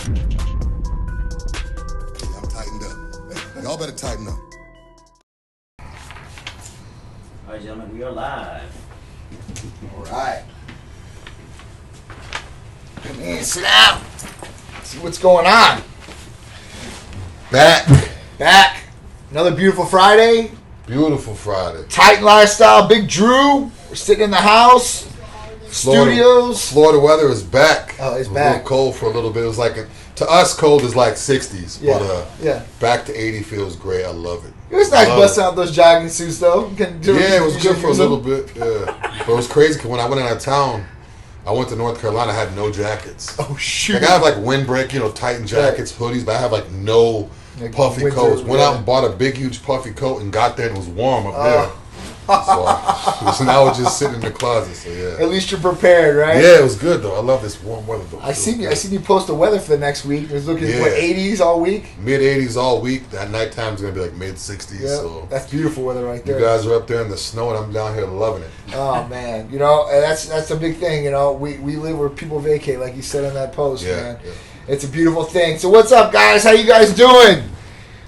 I'm tightened up. Y'all better tighten up. All right, gentlemen, we are live. All right. Come in, sit down. See what's going on. Back. Another beautiful Friday. Beautiful Friday. Titan lifestyle. Big Drew. We're sitting in the house. Studios. Florida weather is back. Oh, it's it was back. a little cold for a little bit. It was like, to us, cold is like 60s. Yeah. But yeah. back to 80 feels great. I love it. It was nice busting out those jogging suits, though. Yeah, it was good for a little bit. Yeah. But it was crazy because when I went out of town, I went to North Carolina, I had no jackets. Oh, shoot. Like I have like windbreak, Titan jackets, hoodies, but I have like no puffy winter, coats. Went out and bought a big, huge puffy coat and got there and it was warm up there. So now we're just sitting in the closet. So yeah. At least you're prepared, right? Yeah, it was good though. I love this warm weather though. I seen you post the weather for the next week. It was looking what, 80s all week. Mid 80s all week. That nighttime is gonna be like mid 60s. Yeah, so that's beautiful weather right there. You guys are up there in the snow and I'm down here loving it. Oh man, that's a big thing. We live where people vacate, like you said in that post, man. Yeah. It's a beautiful thing. So what's up, guys? How you guys doing?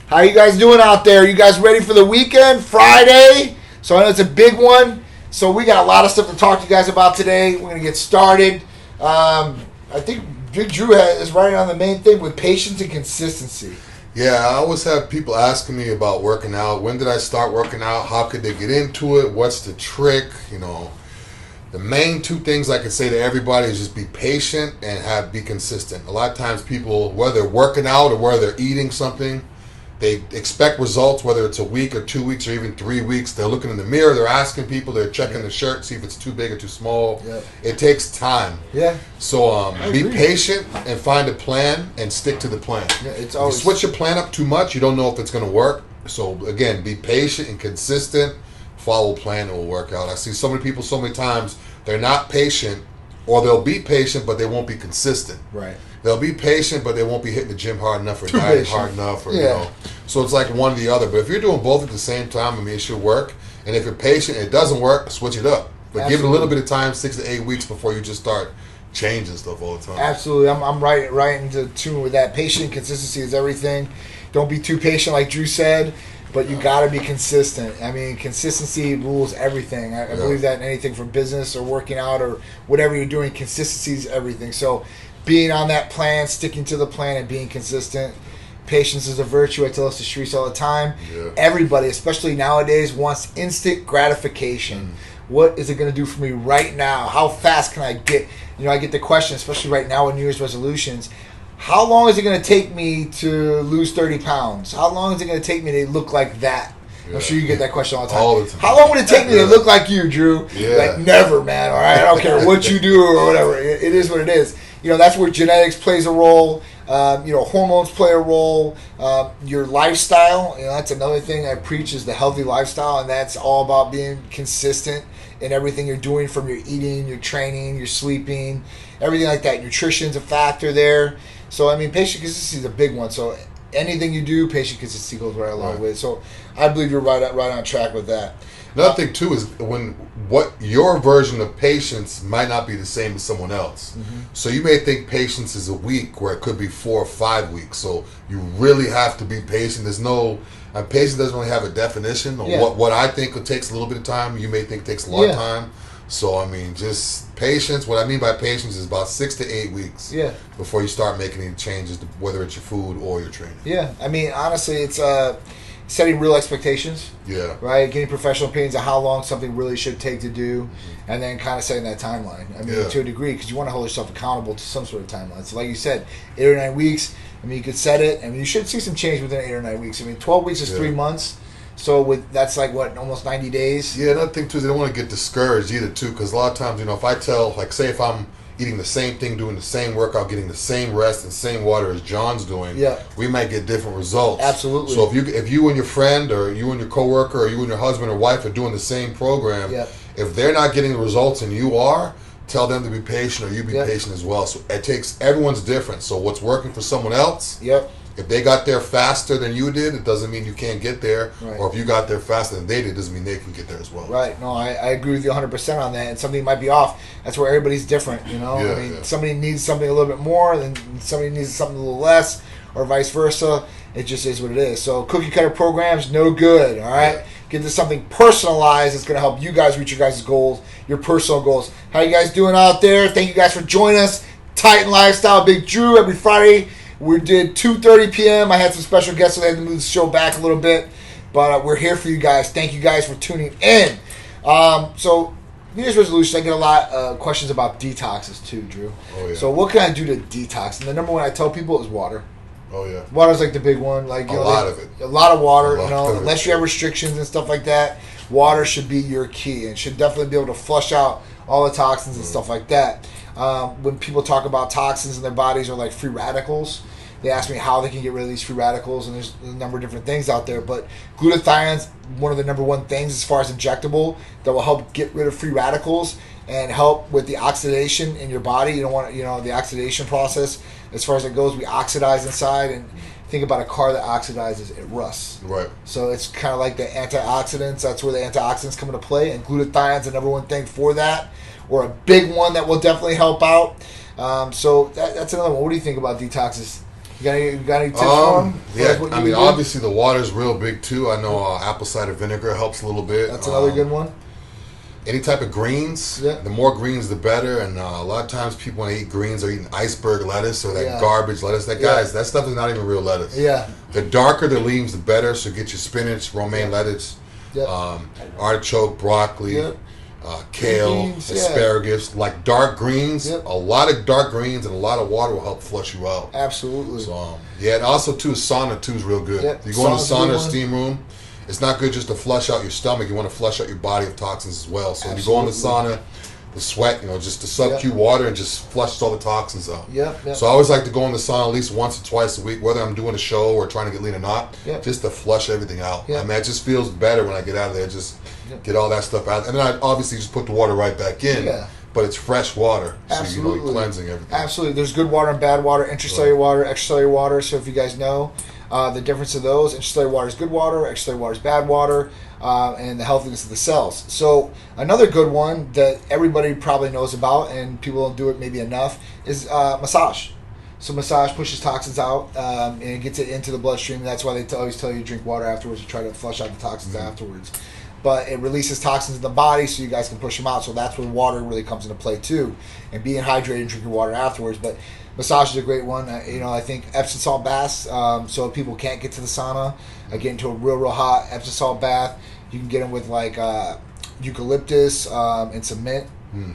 How you guys doing out there? You guys ready for the weekend? Friday. So I know it's a big one. So we got a lot of stuff to talk to you guys about today. We're gonna get started. I think Big Drew is right on the main thing with patience and consistency. Yeah, I always have people asking me about working out. When did I start working out? How could they get into it? What's the trick? The main two things I can say to everybody is just be patient and be consistent. A lot of times people, whether they're working out or whether they're eating something, they expect results, whether it's a week or 2 weeks or even 3 weeks. They're looking in the mirror, they're asking people, they're checking the shirt, see if it's too big or too small. Yeah. It takes time. Yeah. So be patient and find a plan and stick to the plan. Yeah, if you switch your plan up too much, you don't know if it's going to work. So again, be patient and consistent. Follow a plan, it will work out. I see so many people so many times, they're not patient, or they'll be patient, but they won't be consistent. Right. They'll be patient, but they won't be hitting the gym hard enough or dieting hard enough, or So it's like one or the other. But if you're doing both at the same time, it should work. And if you're patient and it doesn't work, switch it up. But give it a little bit of time, 6 to 8 weeks before you just start changing stuff all the time. Absolutely, I'm right into tune with that. Patient and consistency is everything. Don't be too patient, like Drew said. But you got to be consistent. I mean, consistency rules everything. I believe that in anything from business or working out or whatever you're doing, consistency is everything. So being on that plan, sticking to the plan, and being consistent. Patience is a virtue. I tell us the streets all the time. Yeah. Everybody, especially nowadays, wants instant gratification. What is it going to do for me right now? How fast can I get? I get the question, especially right now with New Year's resolutions. How long is it going to take me to lose 30 pounds? How long is it going to take me to look like that? Yeah. I'm sure you get that question all the time. All the time. How long would it take me to look like you, Drew? Yeah. Like, never, man. All right? I don't care what you do or whatever. It is what it is. That's where genetics plays a role. Hormones play a role. Your lifestyle, that's another thing I preach is the healthy lifestyle, and that's all about being consistent in everything you're doing, from your eating, your training, your sleeping, everything like that. Nutrition's a factor there. So, patient consistency is a big one. So, anything you do, patient consistency goes right along with it. So, I believe you're right on track with that. Another thing, too, is what your version of patience might not be the same as someone else. Mm-hmm. So, you may think patience is a week where it could be 4 or 5 weeks. So, you really have to be patient. Patience doesn't really have a definition. What I think takes a little bit of time, you may think takes a long time. So, just patience. What I mean by patience is about 6 to 8 weeks before you start making any changes, whether it's your food or your training. Yeah. Honestly, it's setting real expectations. Yeah. Right? Getting professional opinions of how long something really should take to do, and then kind of setting that timeline. To a degree, because you want to hold yourself accountable to some sort of timeline. So, like you said, 8 or 9 weeks. You could set it, and you should see some change within 8 or 9 weeks. 12 weeks is 3 months. So that's like almost 90 days. Yeah, another thing too is they don't want to get discouraged either too, because a lot of times if I tell, say if I'm eating the same thing, doing the same workout, getting the same rest and same water as John's doing, we might get different results. Absolutely. So if you and your friend or you and your coworker or you and your husband or wife are doing the same program, if they're not getting the results and you are, tell them to be patient or you be patient as well. So it takes everyone's different. So what's working for someone else If they got there faster than you did, it doesn't mean you can't get there. Right. Or if you got there faster than they did, it doesn't mean they can get there as well. Right. No, I agree with you 100% on that. And something might be off. That's where everybody's different, you know? Yeah, I mean, yeah. somebody needs something a little bit more, and somebody needs something a little less, or vice versa. It just is what it is. So cookie cutter programs, no good, all right? Yeah. Get to something personalized that's going to help you guys reach your guys' goals, your personal goals. How you guys doing out there? Thank you guys for joining us. Titan Lifestyle, Big Drew, every Friday. We did 2:30 p.m. I had some special guests, so they had to move the show back a little bit. But we're here for you guys. Thank you guys for tuning in. So, New Year's resolution, I get a lot of questions about detoxes too, Drew. Oh, yeah. So what can I do to detox? And the number one I tell people is water. Oh, yeah. Water's like the big one. Like, you know, A lot of it. A lot of water, A lot you know, of it. unless you have restrictions and stuff like that, water should be your key and should definitely be able to flush out all the toxins and stuff like that. When people talk about toxins in their bodies or like free radicals, they ask me how they can get rid of these free radicals, and there's a number of different things out there. But glutathione's one of the number one things as far as injectable that will help get rid of free radicals and help with the oxidation in your body. You don't want, you know, the oxidation process as far as it goes. We oxidize inside, and think about a car that oxidizes, it rusts. Right. So it's kind of like the antioxidants. That's where the antioxidants come into play, and glutathione's the number one thing for that, or a big one that will definitely help out. So that's another one. What do you think about detoxes? You got any tips for them? Yeah, I mean, obviously the water's real big too. I know apple cider vinegar helps a little bit. That's another good one. Any type of greens, Yeah. the more greens the better. And a lot of times people when they eat greens are eating iceberg lettuce or that Yeah. garbage lettuce. That that stuff is not even real lettuce. Yeah. The darker the leaves, the better. So get your spinach, romaine lettuce, Yep. artichoke, broccoli, Yep. kale, Beans, yeah. asparagus, like dark greens. Yep. A lot of dark greens and a lot of water will help flush you out. Absolutely. So yeah, and also too, sauna too is real good. Yep. You go in the Sauna's a good sauna, one. steam room. It's not good just to flush out your stomach. You want to flush out your body of toxins as well. So when you go in the sauna, the sweat, you know, just the sub-Q water and just flushes all the toxins out. Yep. So I always like to go in the sauna at least once or twice a week, whether I'm doing a show or trying to get lean or not, Yep. just to flush everything out. Yep. I mean, it just feels better when I get out of there, just get all that stuff out. And then I obviously just put the water right back in, Yeah. but it's fresh water. So, Absolutely. you know, you're cleansing everything. Absolutely. There's good water and bad water, intracellular water, extracellular water. So if you guys know the difference of those, intracellular water is good water, extracellular water is bad water, and the healthiness of the cells. So another good one that everybody probably knows about, and people don't do it maybe enough, is massage. So massage pushes toxins out, and it gets it into the bloodstream. That's why they always tell you to drink water afterwards to try to flush out the toxins afterwards. But it releases toxins in the body so you guys can push them out. So that's where water really comes into play too. And being hydrated and drinking water afterwards. But massage is a great one. You know, I think Epsom salt baths, so if people can't get to the sauna, get into a real hot Epsom salt bath. You can get them with like eucalyptus and some mint.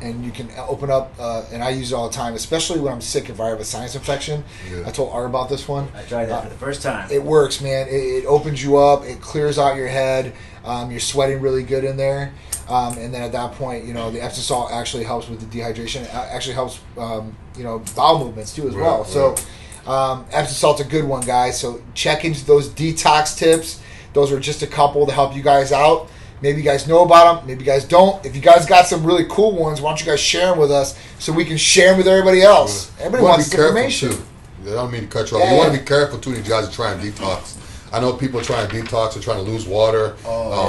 And you can open up, and I use it all the time, especially when I'm sick if I have a sinus infection. Yeah. I told Art about this one. I tried that for the first time. It works, man. It opens you up. It clears out your head. You're sweating really good in there. And then at that point, you know, the Epsom salt actually helps with the dehydration. It actually helps, you know, bowel movements too as well. Right. So Epsom salt's a good one, guys. So check into those detox tips. Those are just a couple to help you guys out. Maybe you guys know about them. Maybe you guys don't. If you guys got some really cool ones, why don't you guys share them with us so we can share them with everybody else? Everybody wants this information. Too. I don't mean to cut you off. Yeah, You want yeah. to be careful too. These guys are trying to detox. I know people are trying to detox. They're trying to lose water.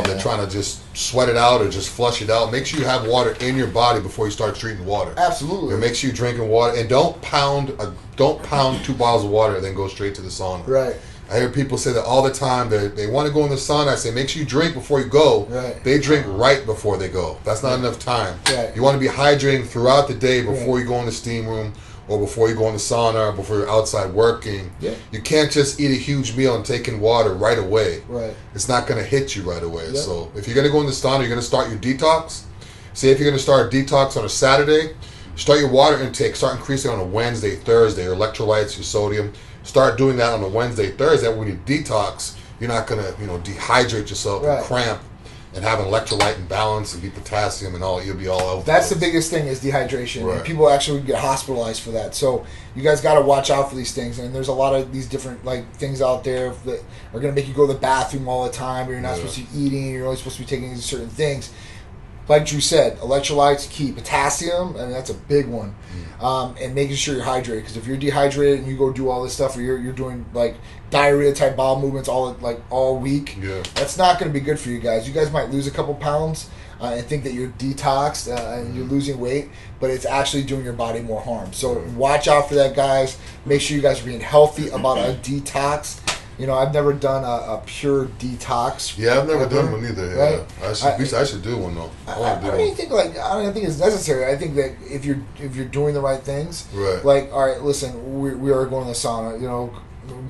They're trying to just sweat it out or just flush it out. Make sure you have water in your body before you start treating water. Absolutely. And make sure you're drinking water, and don't pound 2 bottles of water and then go straight to the sauna. Right. I hear people say that all the time. They want to go in the sauna. I say, make sure you drink before you go. Right. They drink right before they go. That's not enough time. Right. You want to be hydrating throughout the day before you go in the steam room or before you go in the sauna or before you're outside working. Yeah. You can't just eat a huge meal and take in water right away. Right. It's not going to hit you right away. Yeah. So if you're going to go in the sauna, you're going to start your detox. Say if you're going to start a detox on a Saturday, start your water intake. Start increasing on a Wednesday, Thursday, your electrolytes, your sodium. Start doing that on a Wednesday, Thursday. When you detox, you're not going to, dehydrate yourself and cramp and have an electrolyte imbalance and be potassium and all. You'll be all over. That's the biggest thing is dehydration. Right. And people actually get hospitalized for that. So you guys got to watch out for these things. And there's a lot of these different things out there that are going to make you go to the bathroom all the time. Or you're not supposed to be eating. You're only supposed to be taking these certain things. like Drew said, electrolytes key. Potassium, and that's a big one. And making sure you're hydrated, because if you're dehydrated and you go do all this stuff, or you're doing like diarrhea type bowel movements all week, that's not going to be good for you guys. You guys might lose a couple pounds and think that you're detoxed and you're losing weight, but it's actually doing your body more harm. So watch out for that, guys. Make sure you guys are being healthy about a detox. You know, I've never done a pure detox. Yeah, I've never done one either. Yeah. Right? I should do one though. I don't think it's necessary. I think that if you're doing the right things, right. Like, all right, listen, we are going to the sauna, you know,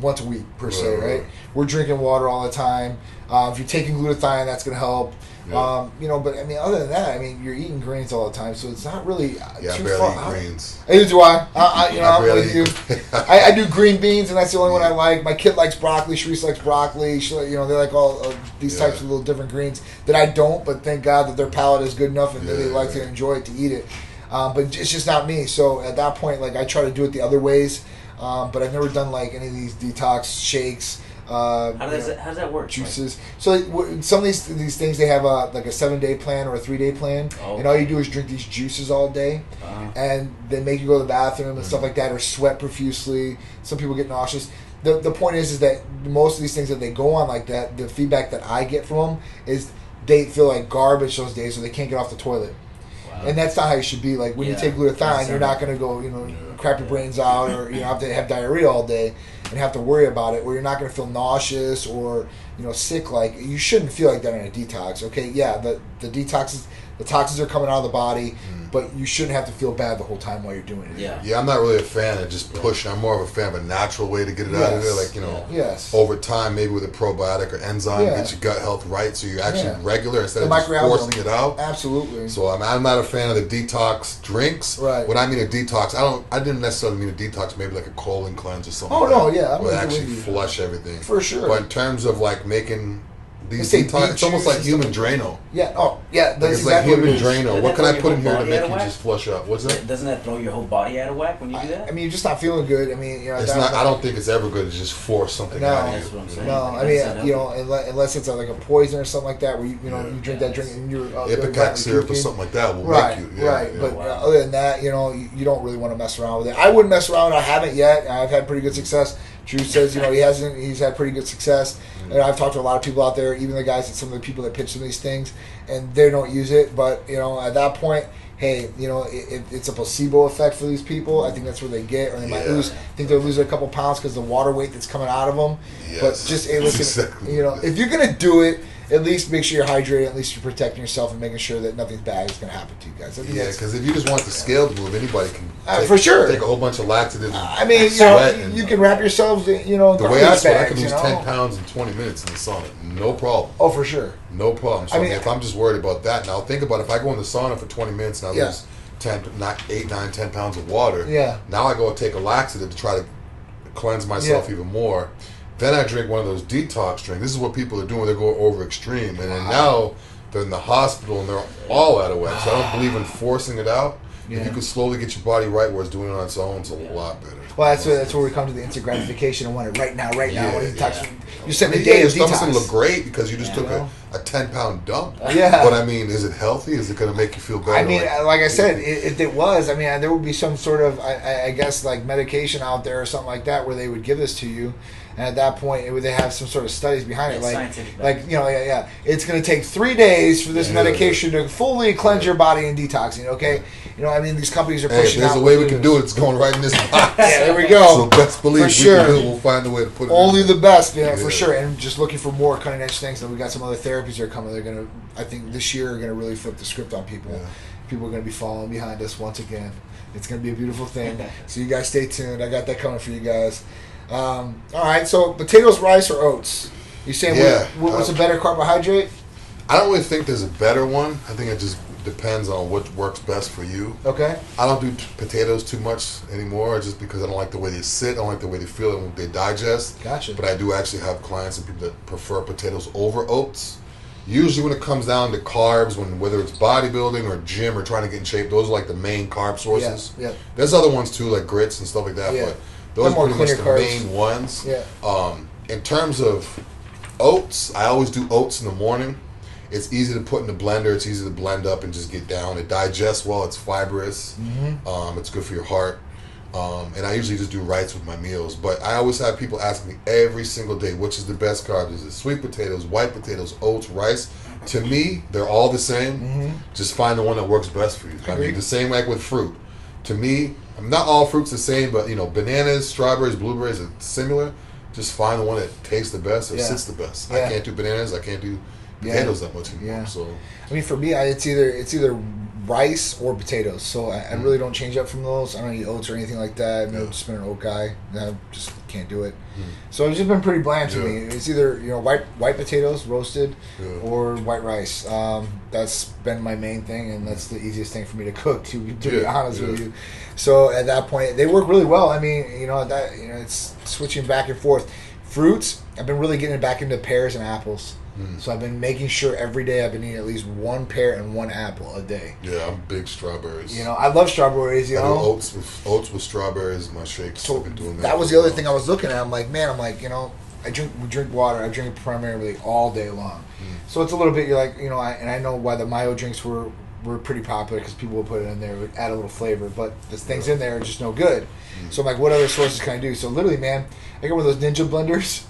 once a week per se, right? We're drinking water all the time. If you're taking glutathione, that's going to help. Yeah. You know, but I mean, other than that, I mean, you're eating greens all the time, so it's not really too far. Yeah, I barely eat greens. Neither do I. I'm with you. I do green beans, and that's the only one I like. My kid likes broccoli. Sharice likes broccoli. You know, they like all these types of little different greens that I don't, but thank God that their palate is good enough and that they like to enjoy it, to eat it. But it's just not me. So at that point, like, I try to do it the other ways, but I've never done like any of these detox shakes. How does that work? Juices. So some of these things, they have like a 7-day plan or a 3-day plan, and all you do is drink these juices all day, and they make you go to the bathroom and stuff like that, or sweat profusely. Some people get nauseous. The point is that most of these things that they go on like that, the feedback that I get from them is they feel like garbage those days, so they can't get off the toilet. And that's not how you should be. Like, when you take glutathione, you're not going to go, you know, crap your brains out, or, you know, have to have diarrhea all day and have to worry about it, or you're not going to feel nauseous or, you know, sick. Like, you shouldn't feel like that in a detox. Okay, yeah, the detoxes, the toxins are coming out of the body, but you shouldn't have to feel bad the whole time while you're doing it. Yeah, I'm not really a fan of just pushing. I'm more of a fan of a natural way to get it out of there. Like, you know, over time, maybe with a probiotic or enzyme, get your gut health right, so you're actually regular instead of just forcing it out. Absolutely. So I'm not a fan of the detox drinks. Right. When I mean a detox, I didn't necessarily mean a detox. Maybe like a colon cleanse or something. Oh, no, yeah. Where actually flush everything. For sure. But in terms of like making these detox, it's almost like human Drano. Yeah. Oh, yeah. That's exactly like human Drano. What can I put in here to make you just flush up? What's that? Doesn't that throw your whole body out of whack when you do that? I mean, you're just not feeling good. I mean, you know, it's not. I don't think it's ever good to just force something out of you. That's what I'm saying. No, I mean, you know, unless it's like a poison or something like that, where you drink that drink and you're Ipecac syrup or something like that will make you. But other than that, you know, you don't really want to mess around with it. I wouldn't mess around. I haven't yet. I've had pretty good success. Drew says, you know, he's had pretty good success. And I've talked to a lot of people out there, even the guys and some of the people that pitch some of these things, and they don't use it. But, you know, at that point, hey, you know, it's a placebo effect for these people. I think that's where they get, or they might think they're losing a couple pounds because of the water weight that's coming out of them. Yes. But just, hey, listen, you know, if you're going to do it, at least make sure you're hydrated. At least you're protecting yourself and making sure that nothing bad is going to happen to you guys. Because if you just want the scale to move, anybody can take a whole bunch of laxatives. I mean, you know, you can wrap yourselves, you know, the way I sweat, I can lose 10 pounds in 20 minutes in the sauna, no problem. Oh, for sure, no problem. So I mean, if I'm just worried about that, now think about if I go in the sauna for 20 minutes and I lose 8, 9, 10 pounds of water. Now I go take a laxative to try to cleanse myself even more. Then I drink one of those detox drinks. This is what people are doing. They're going over extreme. And then now they're in the hospital and they're all out of whack. So I don't believe in forcing it out. If you can slowly get your body right where it's doing it on its own, it's a lot better. Well, that's where we come to the instant gratification and want it right now. You're setting a day of detox. Your stomach's going to look great because you just took a 10-pound dump. Yeah. But I mean, is it healthy? Is it going to make you feel better? I mean, like I said, if it was, I mean, there would be some sort of, I guess, like medication out there or something like that where they would give this to you. And at that point, they have some sort of studies behind it, like you know, it's going to take 3 days for this medication to fully cleanse your body and detoxing. Okay, you know, I mean, these companies are pushing out. There's a way we can do it. It's going right in this box. There we go. So best believe we can do it. We'll find a way to put it. Only the best, for sure. And just looking for more cutting edge things. And we got some other therapies that are coming. They're going to, I think, this year are going to really flip the script on people. Yeah. People are going to be following behind us once again. It's going to be a beautiful thing. So you guys stay tuned. I got that coming for you guys. All right, so potatoes, rice, or oats? You saying what's a better carbohydrate? I don't really think there's a better one. I think it just depends on what works best for you. Okay. I don't do potatoes too much anymore just because I don't like the way they sit. I don't like the way they feel. I don't like they digest. Gotcha. But I do actually have clients and people that prefer potatoes over oats. Usually when it comes down to carbs, whether it's bodybuilding or gym or trying to get in shape, those are like the main carb sources. Yeah. There's other ones too, like grits and stuff like that, but those are pretty much the main ones. Yeah. In terms of oats, I always do oats in the morning. It's easy to put in the blender. It's easy to blend up and just get down. It digests well. It's fibrous. It's good for your heart. And I usually just do rice with my meals. But I always have people ask me every single day, which is the best carb? Is it sweet potatoes, white potatoes, oats, rice? To me, they're all the same. Just find the one that works best for you. I mean, the same like with fruit. To me, not all fruit's the same, but bananas, strawberries, blueberries are similar. Just find the one that tastes the best or sits the best. I can't do bananas. I can't do potatoes that much anymore. So I mean, for me, it's either rice or potatoes. So I really don't change up from those. I don't eat oats or anything like that. I'm just been an oat guy. I just can't do it. So it's just been pretty bland to me. It's either white potatoes roasted or white rice. That's been my main thing, and that's the easiest thing for me to cook. To be honest with you. So at that point, they work really well. I mean, it's switching back and forth. Fruits, I've been really getting back into pears and apples. So I've been making sure every day I've been eating at least one pear and one apple a day. Yeah, I'm big strawberries. I love strawberries. I do oats with strawberries. My shakes. So I've been doing that. That was the other thing I was looking at. I'm like, we drink water. I drink primarily all day long. So it's a little bit. You're like, I know why the Mayo drinks were pretty popular because people would put it in there, would add a little flavor. But the things in there are just no good. So I'm like, what other sources can I do? So literally, man, I got one of those Ninja blenders.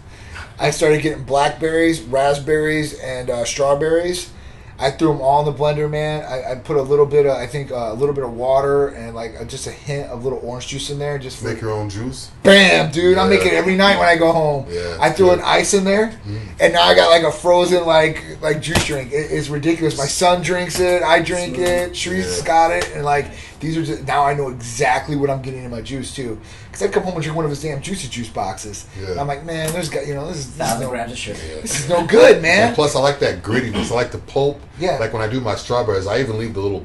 I started getting blackberries, raspberries, and strawberries. I threw them all in the blender, man. I put a little bit of water and just a hint of little orange juice in there. Just make your own juice. Bam, dude! I make it every night when I go home. Yeah, I threw an ice in there, and now I got a frozen like juice drink. It's ridiculous. My son drinks it. I drink it. Sharice's got it, and these are just, now I know exactly what I'm getting in my juice too. Because I'd come home and drink one of his damn juicy juice boxes. Yeah. And I'm like, man, this is 1,000 grams of sugar. This is no good, man. And plus, I like that grittiness. I like the pulp. Yeah. Like when I do my strawberries, I even leave the little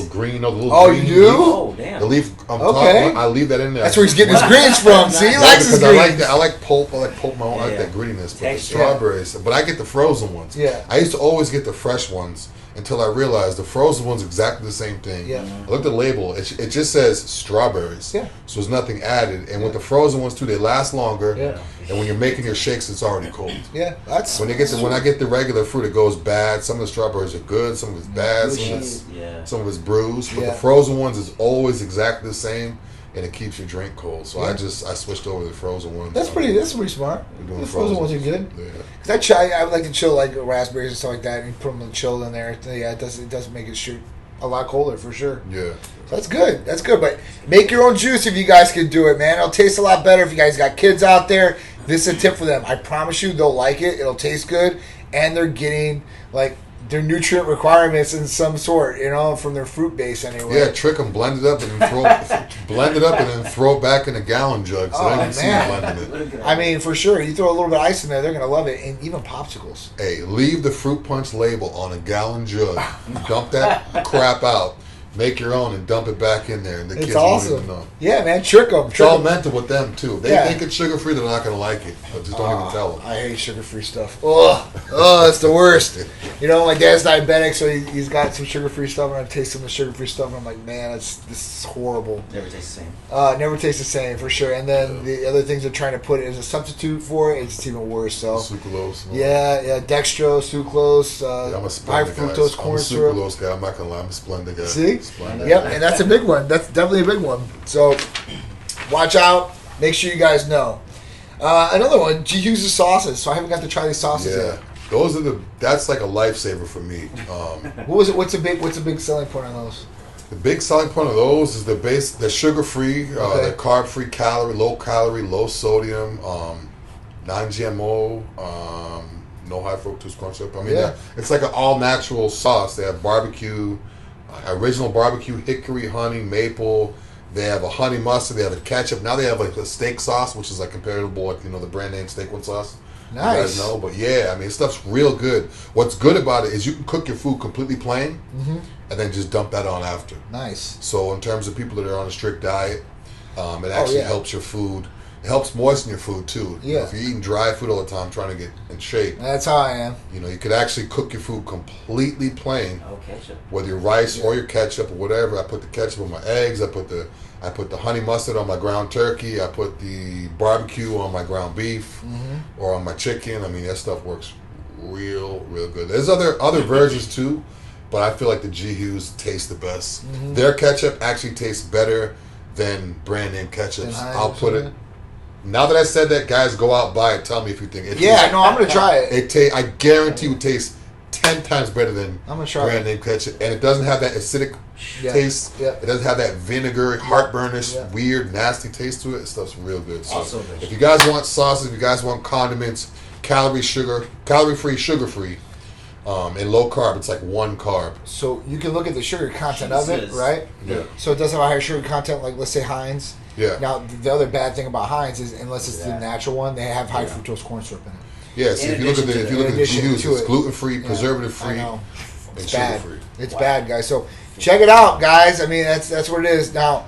green. No, the little oh, green you do? leaf. Oh, damn. The leaf. Okay. I leave that in there. That's where he's getting his greens from. See, he likes his greens. I like that. I like pulp. I like pulp. I like that grittiness. But the strawberries. But I get the frozen ones. Yeah. I used to always get the fresh ones. Until I realized the frozen one's exactly the same thing. Yeah. I looked at the label. It just says strawberries. Yeah. So there's nothing added. And with the frozen ones too, they last longer. Yeah. And when you're making your shakes, it's already cold. Yeah. That's when I get the regular fruit, it goes bad. Some of the strawberries are good. Some of it's bad. Some of it's bruised. But the frozen ones is always exactly the same. And it keeps your drink cold, so I switched over to the frozen ones. That's pretty smart. The frozen ones are good. Yeah. Cause I would like to chill like raspberries and stuff like that, and put them chilled in there. Yeah, it does make it shoot a lot colder for sure. Yeah. So that's good. That's good. But make your own juice if you guys can do it, man. It'll taste a lot better if you guys got kids out there. This is a tip for them. I promise you, they'll like it. It'll taste good, and they're getting their nutrient requirements in some sort, from their fruit base anyway. Yeah, trick them, blend it up, and then throw it back in a gallon jug. So they can see you blending it. I mean, for sure, you throw a little bit of ice in there, they're gonna love it, and even popsicles. Hey, leave the fruit punch label on a gallon jug. Dump that crap out. Make your own and dump it back in there, and the kids won't even know. Yeah, man, trick them. It's all mental with them too. If they think it's sugar free, they're not gonna like it. But just don't even tell them. I hate sugar free stuff. Oh, it's the worst. My dad's diabetic, so he's got some sugar free stuff, and I taste some of the suge free stuff, and I'm like, man, this is horrible. Never tastes the same. Never tastes the same for sure. And then the other things they're trying to put as a substitute for it, it's even worse. So sucralose. Yeah, dextrose, sucrose, I'm a high fructose corn syrup. I'm a sucralose guy. I'm not gonna lie. I'm a Splenda guy. See? Splenda. Yep, and that's a big one. That's definitely a big one. So watch out. Make sure you guys know. Another one, Hughes' sauces. So I haven't got to try these sauces yet. That's like a lifesaver for me. What was it? What's a big selling point on those? The big selling point of those is they're sugar free, they're carb free, low calorie, low sodium, non-GMO, no high fructose corn syrup. I mean, it's like an all natural sauce. They have barbecue, original barbecue, hickory, honey, maple. They have a honey mustard. They have a ketchup. Now they have a steak sauce, which is comparable, the brand name steak one sauce. Nice. You guys know, but yeah, I mean, stuff's real good. What's good about it is you can cook your food completely plain, and then just dump that on after. Nice. So in terms of people that are on a strict diet, it actually helps your food. It helps moisten your food too. Yeah. If you're eating dry food all the time, trying to get in shape. That's how I am. You could actually cook your food completely plain. Oh, ketchup. Whether your rice or your ketchup or whatever. I put the ketchup on my eggs. I put the honey mustard on my ground turkey. I put the barbecue on my ground beef or on my chicken. I mean, that stuff works real good. There's other versions too, but I feel like the G Hughes tastes the best. Mm-hmm. Their ketchup actually tastes better than brand name ketchups. I'll put it. Now that I said that, guys, go out, buy it. Tell me if you think it. Yeah, no, I'm gonna try it. I guarantee it tastes 10 times better than brand name ketchup, and it doesn't have that acidic taste. Yeah. It doesn't have that vinegar, heartburnish, weird, nasty taste to it. Stuff's real good. So if you guys want sauces, if you guys want condiments, calorie free, sugar free, and low carb, it's like 1 carb. So you can look at the sugar content of it, right? Yeah. So it doesn't have a higher sugar content, like let's say Heinz. Yeah. Now the other bad thing about Heinz is, unless it's the natural one, they have high fructose corn syrup in it. Yeah, so if you look at the G Hughes, it's gluten free, preservative free, and it's sugar bad. free. It's bad, guys. So check it out, guys. I mean, that's what it is. Now,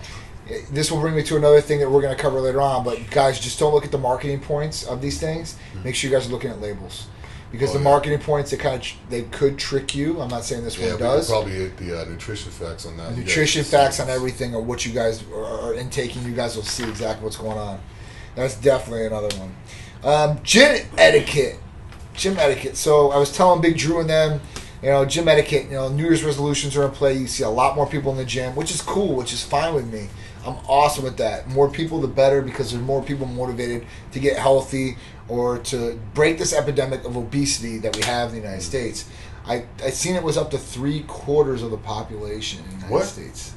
this will bring me to another thing that we're going to cover later on. But guys, just don't look at the marketing points of these things. Make sure you guys are looking at labels, because the marketing points they could trick you. I'm not saying this one does. Probably hit the nutrition facts on that. Nutrition facts on everything, or what you guys are intaking. You guys will see exactly what's going on. That's definitely another one. Gym etiquette. So I was telling Big Drew and them, gym etiquette. New Year's resolutions are in play. You see a lot more people in the gym, which is cool, which is fine with me. I'm awesome with that. More people, the better, because there's more people motivated to get healthy or to break this epidemic of obesity that we have in the United States. I seen it was up to 3/4 of the population in the United States.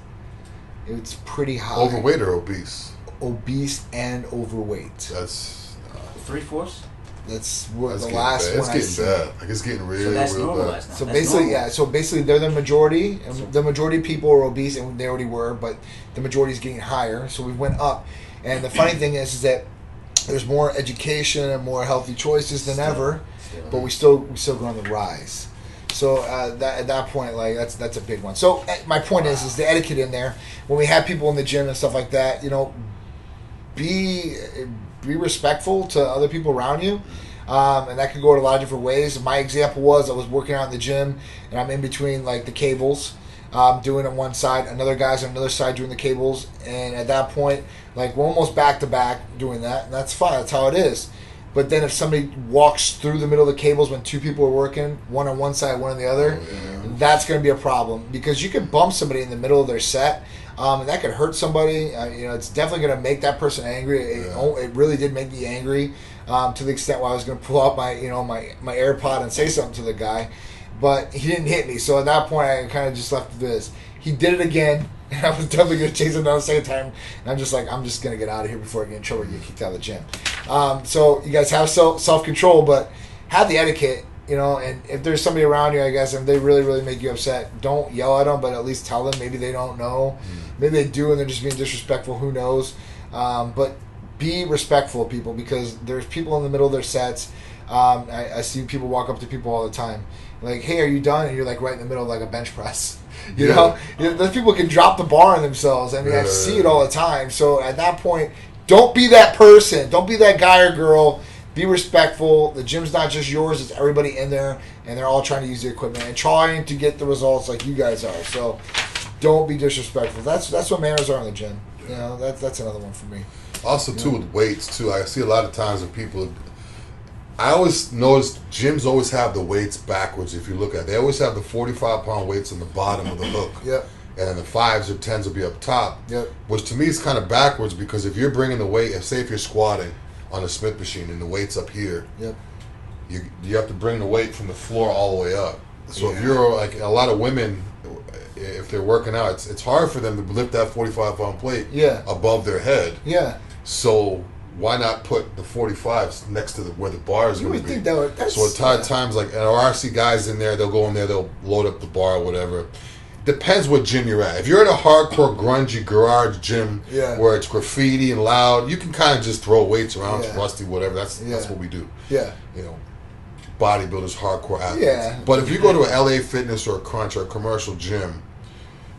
It's pretty high. Overweight or obese? Obese and overweight. That's 3/4. That's what the last one I see. It's getting bad. Like, it's getting real bad. So basically, So basically, they're the majority. And the majority of people are obese, and they already were. But the majority is getting higher. So we went up. And the funny thing is that there's more education and more healthy choices than ever. But we still go on the rise. So at that point, like that's a big one. So my point is the etiquette in there. When we have people in the gym and stuff like that, be respectful to other people around you, and that could go in a lot of different ways. My example was I was working out in the gym, and I'm in between like the cables, doing on one side, another guy's on another side doing the cables, and at that point, like we're almost back to back doing that, and that's fine. That's how it is. But then if somebody walks through the middle of the cables when 2 people are working, one on one side, one on the other, that's going to be a problem, because you could bump somebody in the middle of their set. And that could hurt somebody. It's definitely going to make that person angry. It really did make me angry, to the extent where I was going to pull out my AirPod and say something to the guy, but he didn't hit me. So at that point, I kind of just left this. He did it again, and I was definitely going to chase him down the same time. And I'm just like, I'm just going to get out of here before I get in trouble and get kicked out of the gym. So you guys have self-control, but have the etiquette. And if there's somebody around you, I guess, and they really, really make you upset, don't yell at them, but at least tell them. Maybe they don't know. Maybe they do, and they're just being disrespectful. Who knows? But be respectful of people, because there's people in the middle of their sets. I see people walk up to people all the time, like, "Hey, are you done?" And you're like right in the middle of like a bench press. Those people can drop the bar on themselves. I mean, I see it all the time. So at that point, don't be that person. Don't be that guy or girl. Be respectful. The gym's not just yours; it's everybody in there, and they're all trying to use the equipment and trying to get the results like you guys are. So, don't be disrespectful. That's what manners are in the gym. That's another one for me. Also, too, with weights too. I see a lot of times when people. I always notice gyms always have the weights backwards. If you look at it, they always have the 45-pound weights on the bottom of the hook. Yep. And then the 5s or 10s will be up top. Yep. Which to me is kind of backwards, because if you're bringing the weight, say if you're squatting on a Smith machine and the weight's up here, yep, you have to bring the weight from the floor all the way up. So if you're like a lot of women, if they're working out, it's hard for them to lift that 45-pound plate above their head. Yeah. So why not put the 45s next to where the bar is going to be? So at times, like, or I see guys in there, they'll go in there, they'll load up the bar or whatever. Depends what gym you're at. If you're at a hardcore grungy garage gym where it's graffiti and loud, you can kind of just throw weights around, rusty, whatever. That's what we do. Yeah. Bodybuilders, hardcore athletes. Yeah. But if you go to a LA Fitness or a Crunch or a commercial gym,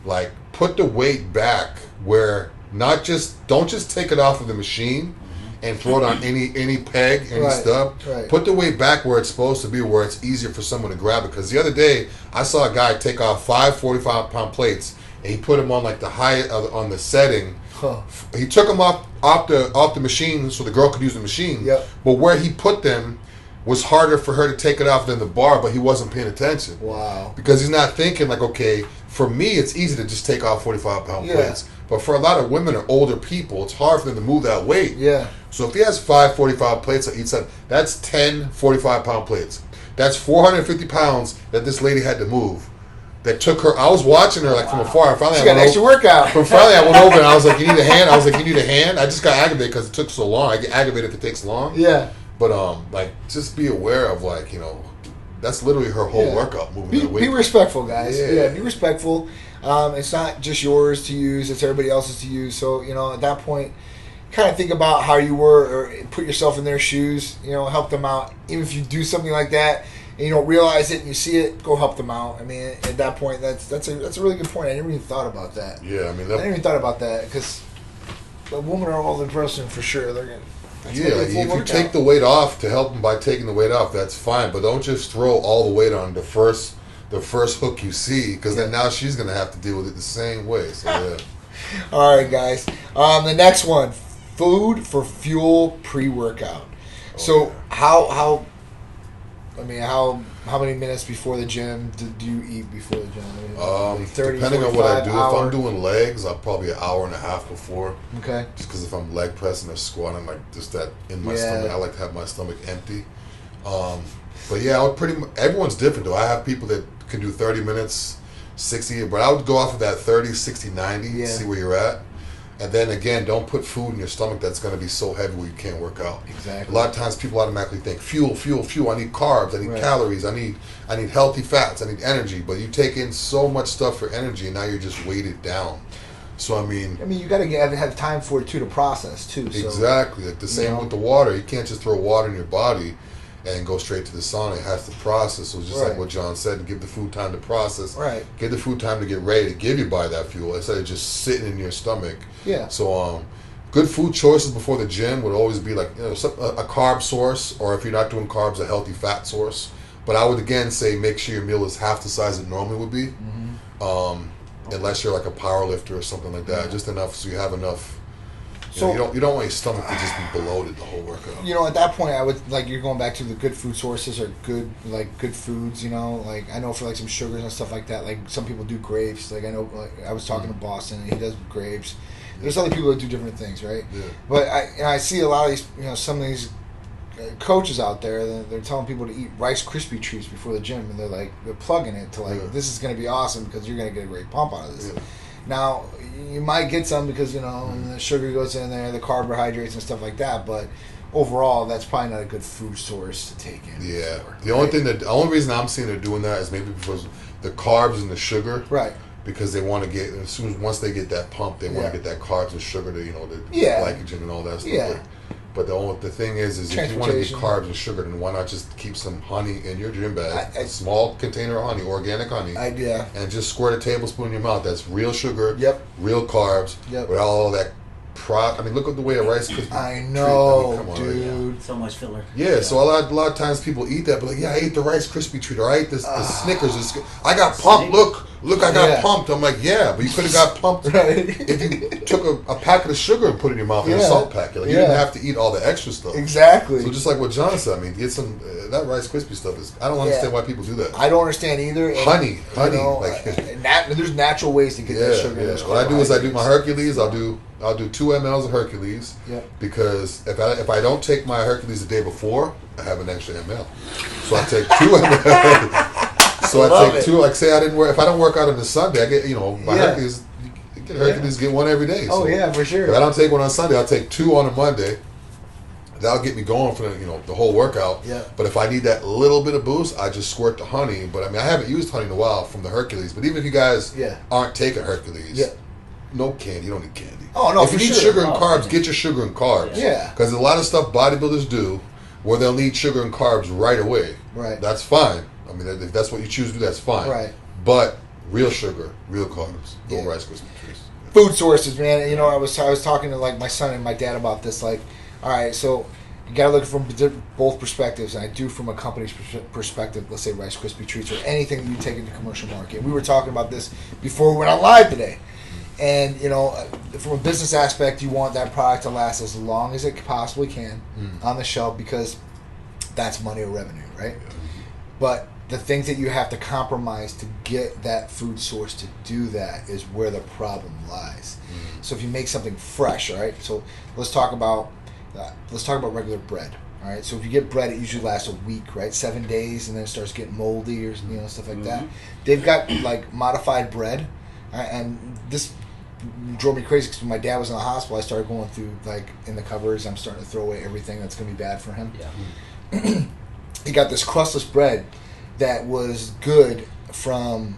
like, put the weight back where don't just take it off of the machine and throw it on any peg, any stub. Right. Put the weight back where it's supposed to be, where it's easier for someone to grab it. Because the other day, I saw a guy take off 5 45-pound plates, and he put them on like the height on the setting. Huh. He took them off the machine so the girl could use the machine. Yep. But where he put them, was harder for her to take it off than the bar, but he wasn't paying attention. Wow. Because he's not thinking like, okay, for me it's easy to just take off 45-pound plates. But for a lot of women or older people, it's hard for them to move that weight. Yeah. So if he has 5 45 plates on each side, that's 10 45-pound plates. That's 450 pounds that this lady had to move. That took her. I was watching her like from afar. And finally, She got an extra workout. Finally, I went over and I was like, "You need a hand?" I was like, "You need a hand?" I just got aggravated because it took so long. I get aggravated if it takes long. Yeah. But like, just be aware of like, that's literally her whole workout. Moving that weight. Be respectful, guys. Yeah. Yeah. Be respectful. It's not just yours to use; it's everybody else's to use. So at that point, kind of think about how you were, or put yourself in their shoes. Help them out. Even if you do something like that, and you don't realize it and you see it, go help them out. I mean, at that point, that's a really good point. I never even thought about that. Yeah, I mean, I never even thought about that because a woman or older person for sure they're gonna. Like if you take the weight off to help them by taking the weight off, that's fine. But don't just throw all the weight on the first hook you see, because then now she's gonna have to deal with it the same way. So yeah. All right, guys. The next one, food for fuel pre-workout. So how many minutes before the gym do you eat before the gym? Like 30, depending on what I do. hour? If I'm doing legs, I'll probably an hour and a half before. Okay. Just because if I'm leg pressing or squatting, like just that in my stomach, I like to have my stomach empty. But yeah, I would everyone's different though. I have people that can do 30 minutes, 60, but I would go off of that 30, 60, 90, see where you're at. And then again, don't put food in your stomach that's going to be so heavy where you can't work out. Exactly. A lot of times people automatically think fuel. I need carbs. I need calories. I need healthy fats. I need energy. But you take in so much stuff for energy, and now you're just weighted down. So I mean, you got to have time for it too to process too. So, exactly. Like the same with the water. You can't just throw water in your body and go straight to the sauna. It has to process. So it's just like what John said, give the food time to process. Right. Give the food time to get ready to give your body that fuel instead of just sitting in your stomach. Yeah. So good food choices before the gym would always be like a carb source, or if you're not doing carbs, a healthy fat source. But I would again say make sure your meal is half the size it normally would be, unless you're like a power lifter or something like that. Just enough so you have enough. So you don't want your stomach to just be bloated the whole workout. At that point, I would you're going back to the good food sources or good foods. Like I know for like some sugars and stuff like that. Like some people do grapes. Like I know, I was talking to Boston and he does grapes. There's other people that do different things, right? Yeah. But I see a lot of these, some of these coaches out there. They're telling people to eat Rice Krispie treats before the gym, and they're plugging it to this is going to be awesome because you're going to get a great pump out of this. Yeah. Now, you might get some because, the sugar goes in there, the carbohydrates and stuff like that, but overall, that's probably not a good food source to take in. Yeah. The only reason I'm seeing they're doing that is maybe because the carbs and the sugar. Right. Because they want to get, once they get that pump, they want to get that carbs and sugar to, the glycogen and all that stuff. Yeah. But the thing is if you want to get carbs and sugar, then why not just keep some honey in your gym bag, a small container of honey, organic honey, and just squirt a tablespoon in your mouth. That's real sugar, real carbs, without all that. Look at the way a Rice Krispie. I know, come on, dude. So much filler. Yeah, so a lot of times people eat that, but I ate the Rice Krispie treat, or I ate the Snickers. I got pumped. Look, I got pumped. I'm like, but you could have got pumped if you took a packet of sugar and put it in your mouth in a salt packet. You didn't have to eat all the extra stuff. Exactly. So just like what John said, get some that Rice Krispie stuff is. I don't understand why people do that. I don't understand either. And, honey, there's natural ways to get that sugar. Yeah. What I do is I do my Hercules. I'll do 2 mLs of Hercules because if I don't take my Hercules the day before, I have an extra ml. So I take 2 mL. So I take 2. Like say if I don't work out on the Sunday, I get my Hercules. You get Hercules, get one every day. So for sure. If I don't take one on Sunday, I'll take 2 on a Monday. That'll get me going for the whole workout. Yeah. But if I need that little bit of boost, I just squirt the honey. But I haven't used honey in a while from the Hercules. But even if you guys aren't taking Hercules, no candy. You don't need candy. Oh no, if you need sugar and carbs, get your sugar and carbs. Yeah. Because a lot of stuff bodybuilders do, where they'll need sugar and carbs right away. Right. That's fine. If that's what you choose to do, that's fine. Right. But real sugar, real carbs, no Rice Krispie treats. Food sources, man. I was talking to my son and my dad about this. All right, so you got to look from both perspectives, and I do from a company's perspective. Let's say Rice Krispie treats or anything that you take into the commercial market. We were talking about this before we went on live today. And, from a business aspect, you want that product to last as long as it possibly can on the shelf because that's money or revenue, right? But the things that you have to compromise to get that food source to do that is where the problem lies. So if you make something fresh, all right? So let's talk about regular bread. All right, so if you get bread, it usually lasts a week, right? 7 days, and then it starts getting moldy or stuff like that. They've got like modified bread, and this drove me crazy because when my dad was in the hospital, I started going through like in the cupboards. I'm starting to throw away everything that's going to be bad for him. Yeah. He got this crustless bread that was good from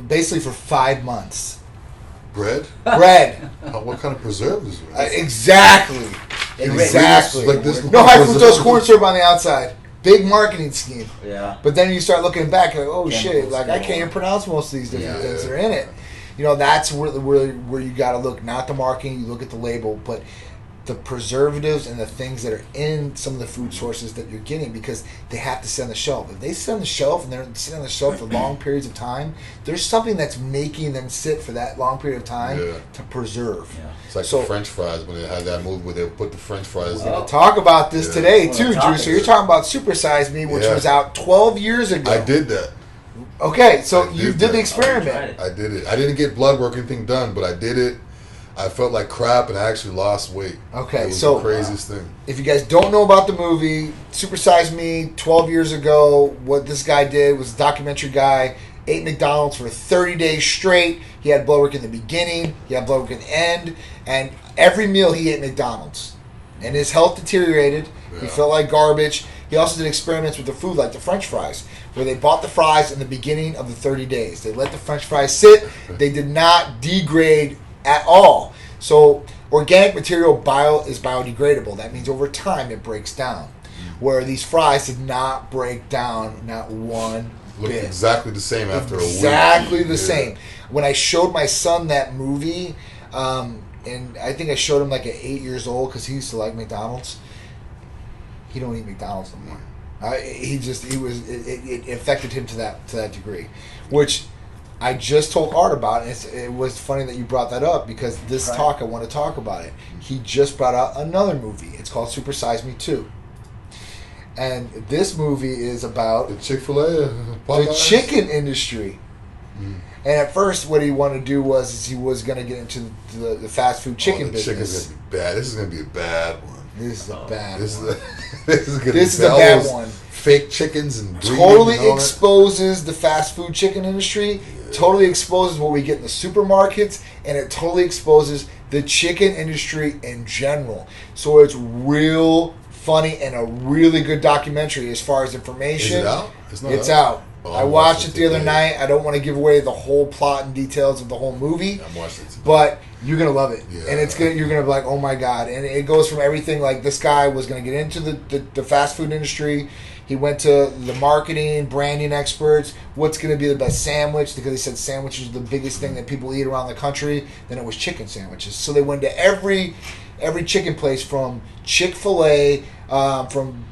basically for 5 months. Bread. What kind of preservatives? Exactly. Like this. No high fructose corn syrup on the outside. Big marketing scheme. Yeah. But then you start looking back, like, oh Chemicals shit! Like I can't even pronounce most of these different things that are in it. You know, that's where you got to look. Not the marketing. You look at the label, but the preservatives and the things that are in some of the food sources that you're getting, because they have to sit on the shelf. If they sit on the shelf and they're sitting on the shelf for long periods of time, there's something that's making them sit for that long period of time to preserve. Yeah. It's like the French fries when they had that movie where they would put the French fries in. We'll talk about this today too, Drew. So you're talking about Super Size Me, which was out 12 years ago. I did that. Okay, so you did the experiment. I did it. I didn't get blood work or anything done, but I did it. I felt like crap, and I actually lost weight. Okay, it was so the craziest thing. If you guys don't know about the movie Super Size Me, 12 years ago, what this guy did was a documentary guy ate McDonald's for 30 days straight. He had blood work in the beginning, he had blood work in the end, and every meal he ate McDonald's. And his health deteriorated. He felt like garbage. He also did experiments with the food, like the French fries, where they bought the fries in the beginning of the 30 days. They let the French fries sit. They did not degrade at all. So organic material is biodegradable. That means over time it breaks down. Where these fries did not break down, not one Looked bit. exactly the same after a week. Exactly the same. When I showed my son that movie, and I think I showed him like at 8 years old because he used to like McDonald's. He don't eat McDonald's no more. It affected him to that degree, which I just told Art about, and it was funny that you brought that up because I want to talk about it. He just brought out another movie. It's called Super Size Me 2. And this movie is about the Chick-fil-A, the chicken industry. And at first, what he wanted to do was he was going to get into the fast food chicken business. Chicken's going to be bad. This is going to be a bad one. This is a bad one. This is a bad one. Fake chickens and totally exposes the fast food chicken industry. Yeah. Totally exposes what we get in the supermarkets, and it totally exposes the chicken industry in general. So it's real funny and a really good documentary as far as information. Is it out? It's out. Oh, I watched it the other night. I don't want to give away the whole plot and details of the whole movie. I'm watching it today. But you're gonna love it, and you're gonna be like, oh my god! And it goes from everything like this guy was gonna get into the fast food industry. He went to the marketing, branding experts. What's gonna be the best sandwich? Because they said sandwiches are the biggest thing that people eat around the country. Then it was chicken sandwiches. So they went to every chicken place, from Chick-fil-A, from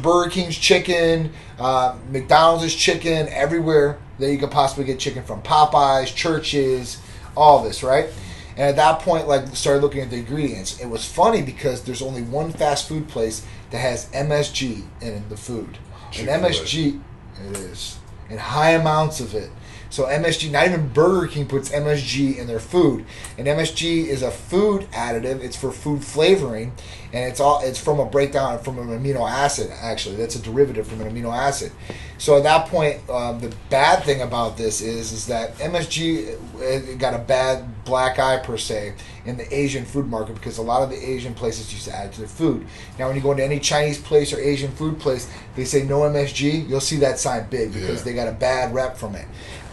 Burger King's chicken, McDonald's chicken, everywhere that you could possibly get chicken from. Popeyes, Church's, all this, right? And at that point, started looking at the ingredients. It was funny because there's only one fast food place that has MSG in the food. Chick-fil-A. And MSG, it is, in high amounts of it. So MSG, not even Burger King puts MSG in their food. And MSG is a food additive. It's for food flavoring, and it's from a breakdown from an amino acid. Actually, that's a derivative from an amino acid. So at that point, the bad thing about this is that MSG got a bad black eye per se in the Asian food market, because a lot of the Asian places used to add it to their food. Now, when you go into any Chinese place or Asian food place, they say no MSG. You'll see that sign big because they got a bad rep from it.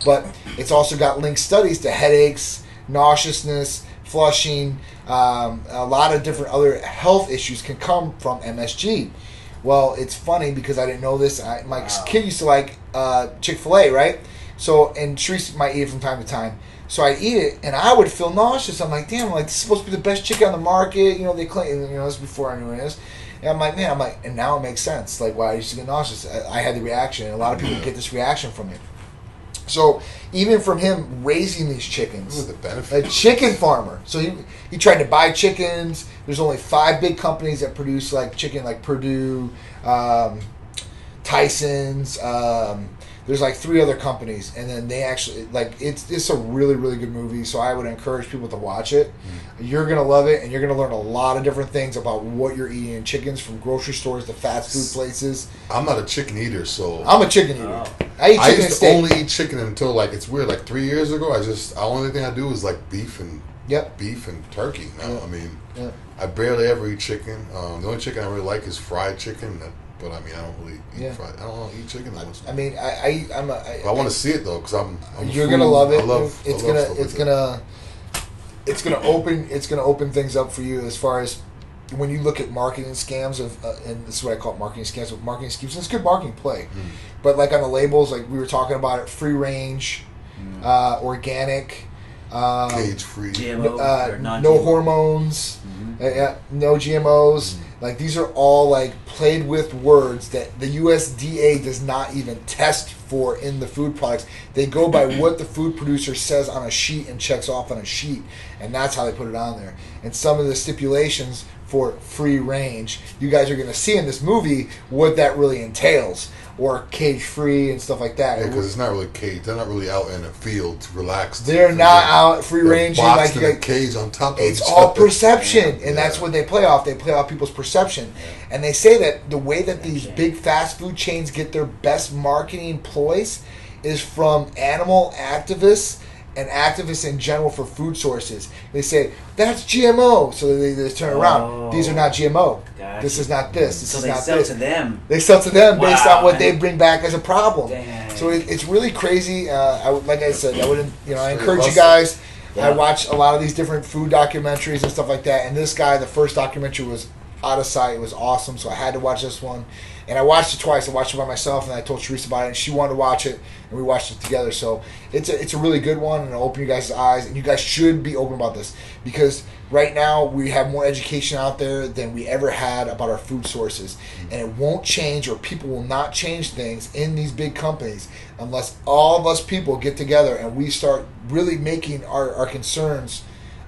But it's also got linked studies to headaches, nauseousness, flushing. A lot of different other health issues can come from MSG. Well, it's funny because I didn't know this. My kid used to like Chick-fil-A, right? So, and Sharice might eat it from time to time. So I eat it, and I would feel nauseous. I'm like, damn, this is supposed to be the best chicken on the market. They claim, this is before I knew this. And I'm like, and now it makes sense. Why I used to get nauseous. I had the reaction, and a lot of people get this reaction from it. So even from him raising these chickens, a chicken farmer. So he tried to buy chickens. There's only 5 big companies that produce chicken, like Purdue, Tyson's. There's like 3 other companies, and then they actually like it's a really really good movie. So I would encourage people to watch it. You're gonna love it, and you're gonna learn a lot of different things about what you're eating in chickens, from grocery stores to fast food places. I'm not a chicken eater, so I'm a chicken eater. I eat chicken I and used to steak. only eat chicken until like it's weird. Like 3 years ago, the only thing I do is like beef and turkey. Now I mean, I barely ever eat chicken. The only chicken I really like is fried chicken. But I mean, I don't really eat fried. I don't eat chicken that much. I mean, I want to see it though, because I'm you're gonna love it. It's gonna open things up for you as far as when you look at marketing scams and this is what I call it, marketing scams. With marketing schemes, it's good marketing play, but like on the labels, like we were talking about it, free range, organic, cage free, no hormones, no GMOs. Like these are all like played with words that the USDA does not even test for in the food products. They go by what the food producer says on a sheet and checks off on a sheet, and that's how they put it on there. And some of the stipulations for free range, you guys are going to see in this movie what that really entails, or cage free and stuff like that. Yeah, because it's not really cage. They're not really out in a field to relax. They're not out free range. Like in a cage on top of it's all perception, and that's what they play off. They play off people's perception, and they say that the way that these big fast food chains get their best marketing ploys is from animal activists and activists in general for food sources. They say that's GMO, so they turn around. These are not GMO. Gotcha. This is not this. This is not this. So they sell to them. They sell to them based on what they bring back as a problem. Dang. So it's really crazy. Like I said, I encourage you guys. I watch a lot of these different food documentaries and stuff like that. And this guy, the first documentary was out of sight. It was awesome, so I had to watch this one. And I watched it twice. I watched it by myself, and I told Teresa about it, and she wanted to watch it, and we watched it together. So it's a really good one, and it'll open you guys' eyes, and you guys should be open about this, because right now we have more education out there than we ever had about our food sources, and it won't change, or people will not change things in these big companies unless all of us people get together and we start really making our concerns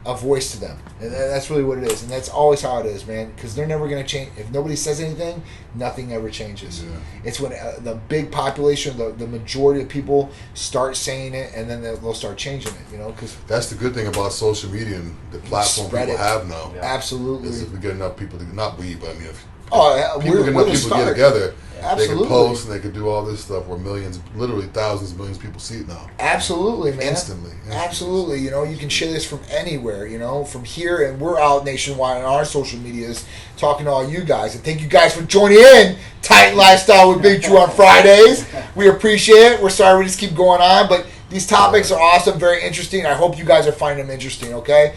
a voice to them. And that's really what it is, and that's always how it is, man, because they're never going to change. If nobody says anything, nothing ever changes. It's when the big population, the majority of people start saying it, and then they'll start changing it, because that's the good thing about social media and the platform people have now. Absolutely. Is if we get enough people to, not we, but I mean, if we're people get together, Absolutely. they can post and they can do all this stuff where millions, literally thousands of millions of people see it now. Absolutely, man. Instantly. Absolutely. You can share this from anywhere, from here, and we're out nationwide on our social medias talking to all you guys. And thank you guys for joining in Titan Lifestyle with Big Drew on Fridays. We appreciate it. We're sorry we just keep going on, but these topics are awesome, very interesting. I hope you guys are finding them interesting, okay?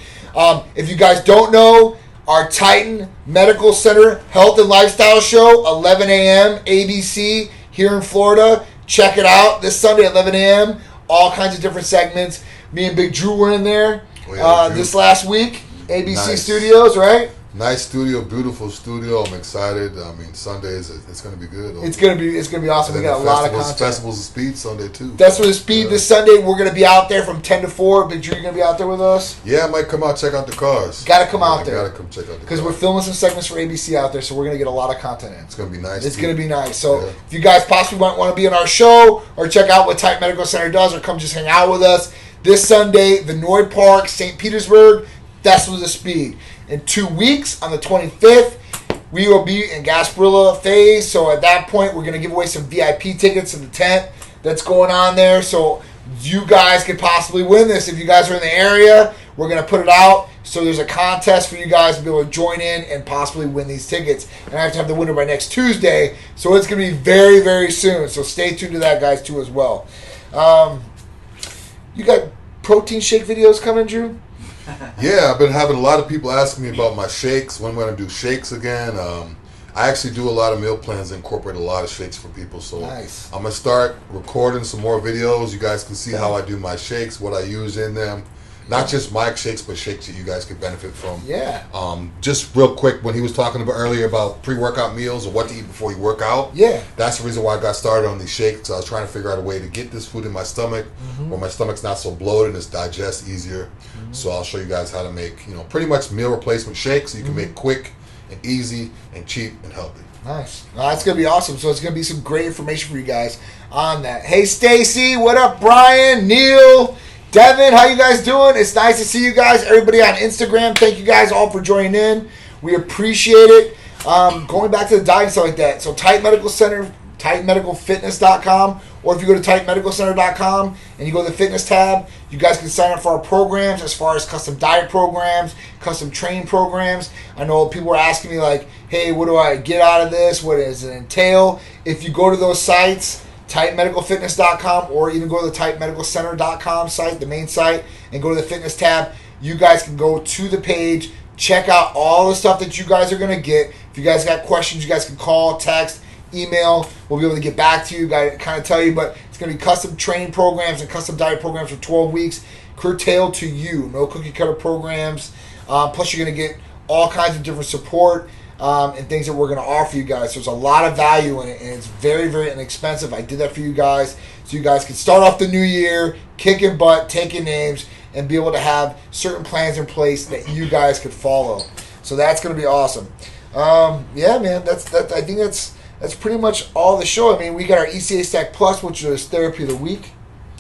If you guys don't know, our Titan Medical Center Health and Lifestyle Show, 11 a.m. ABC here in Florida. Check it out this Sunday at 11 a.m. All kinds of different segments. Me and Big Drew were in there this last week. ABC Studios, right? Nice studio, beautiful studio. I'm excited. I mean, Sundays it's going to be good. It's going to be awesome. We got a lot of content. Festivals of Speed Sunday too. Festivals of Speed this Sunday. We're going to be out there from 10 to 4. Big Drew, you going to be out there with us? Yeah, I might come out check out the cars. Got to come out there. Got to come check out the cars. Because we're filming some segments for ABC out there, so we're going to get a lot of content in. It's going to be nice. It's going to be nice. So if you guys possibly might want to be on our show or check out what Titan Medical Center does, or come just hang out with us this Sunday, Vinoy Park, St. Petersburg, Festivals of Speed. In 2 weeks, on the 25th, we will be in Gasparilla phase. So at that point, we're going to give away some VIP tickets to the tent that's going on there. So you guys could possibly win this. If you guys are in the area, we're going to put it out. So there's a contest for you guys to be able to join in and possibly win these tickets. And I have to have the winner by next Tuesday. So it's going to be very, very soon. So stay tuned to that, guys, too, as well. You got protein shake videos coming, Drew? Yeah, I've been having a lot of people asking me about my shakes, when I'm going to do shakes again. I actually do a lot of meal plans and incorporate a lot of shakes for people. So nice. I'm going to start recording some more videos. You guys can see how I do my shakes, what I use in them. Not just my shakes, but shakes that you guys could benefit from. Yeah. Just real quick, when he was talking about earlier about pre-workout meals or what to eat before you work out. Yeah. That's the reason why I got started on these shakes. I was trying to figure out a way to get this food in my stomach where my stomach's not so bloated and it's digests easier. So I'll show you guys how to make, pretty much meal replacement shakes so you can make quick and easy and cheap and healthy. Nice. That's going to be awesome. So it's going to be some great information for you guys on that. Hey, Stacy. What up, Brian? Neil? Devin, how you guys doing? It's nice to see you guys. Everybody on Instagram, thank you guys all for joining in. We appreciate it. Going back to the diet and stuff like that. So Titan Medical Center, titanmedicalfitness.com, or if you go to titanmedicalcenter.com and you go to the fitness tab, you guys can sign up for our programs as far as custom diet programs, custom training programs. I know people are asking me like, hey, what do I get out of this? What does it entail? If you go to those sites, titanmedicalfitness.com, or even go to the titanmedicalcenter.com site, the main site, and go to the fitness tab, you guys can go to the page, check out all the stuff that you guys are going to get. If you guys got questions, you guys can call, text, email. We'll be able to get back to you, kind of tell you, but it's going to be custom training programs and custom diet programs for 12 weeks, curtailed to you. No cookie cutter programs. Plus, you're going to get all kinds of different support and things that we're going to offer you guys. So there's a lot of value in it, and it's very, very inexpensive. I did that for you guys, so you guys can start off the new year kicking butt, taking names, and be able to have certain plans in place that you guys could follow. So that's going to be awesome. Yeah, man, I think that's pretty much all the show. I mean, we got our ECA Stack Plus, which is Therapy of the Week.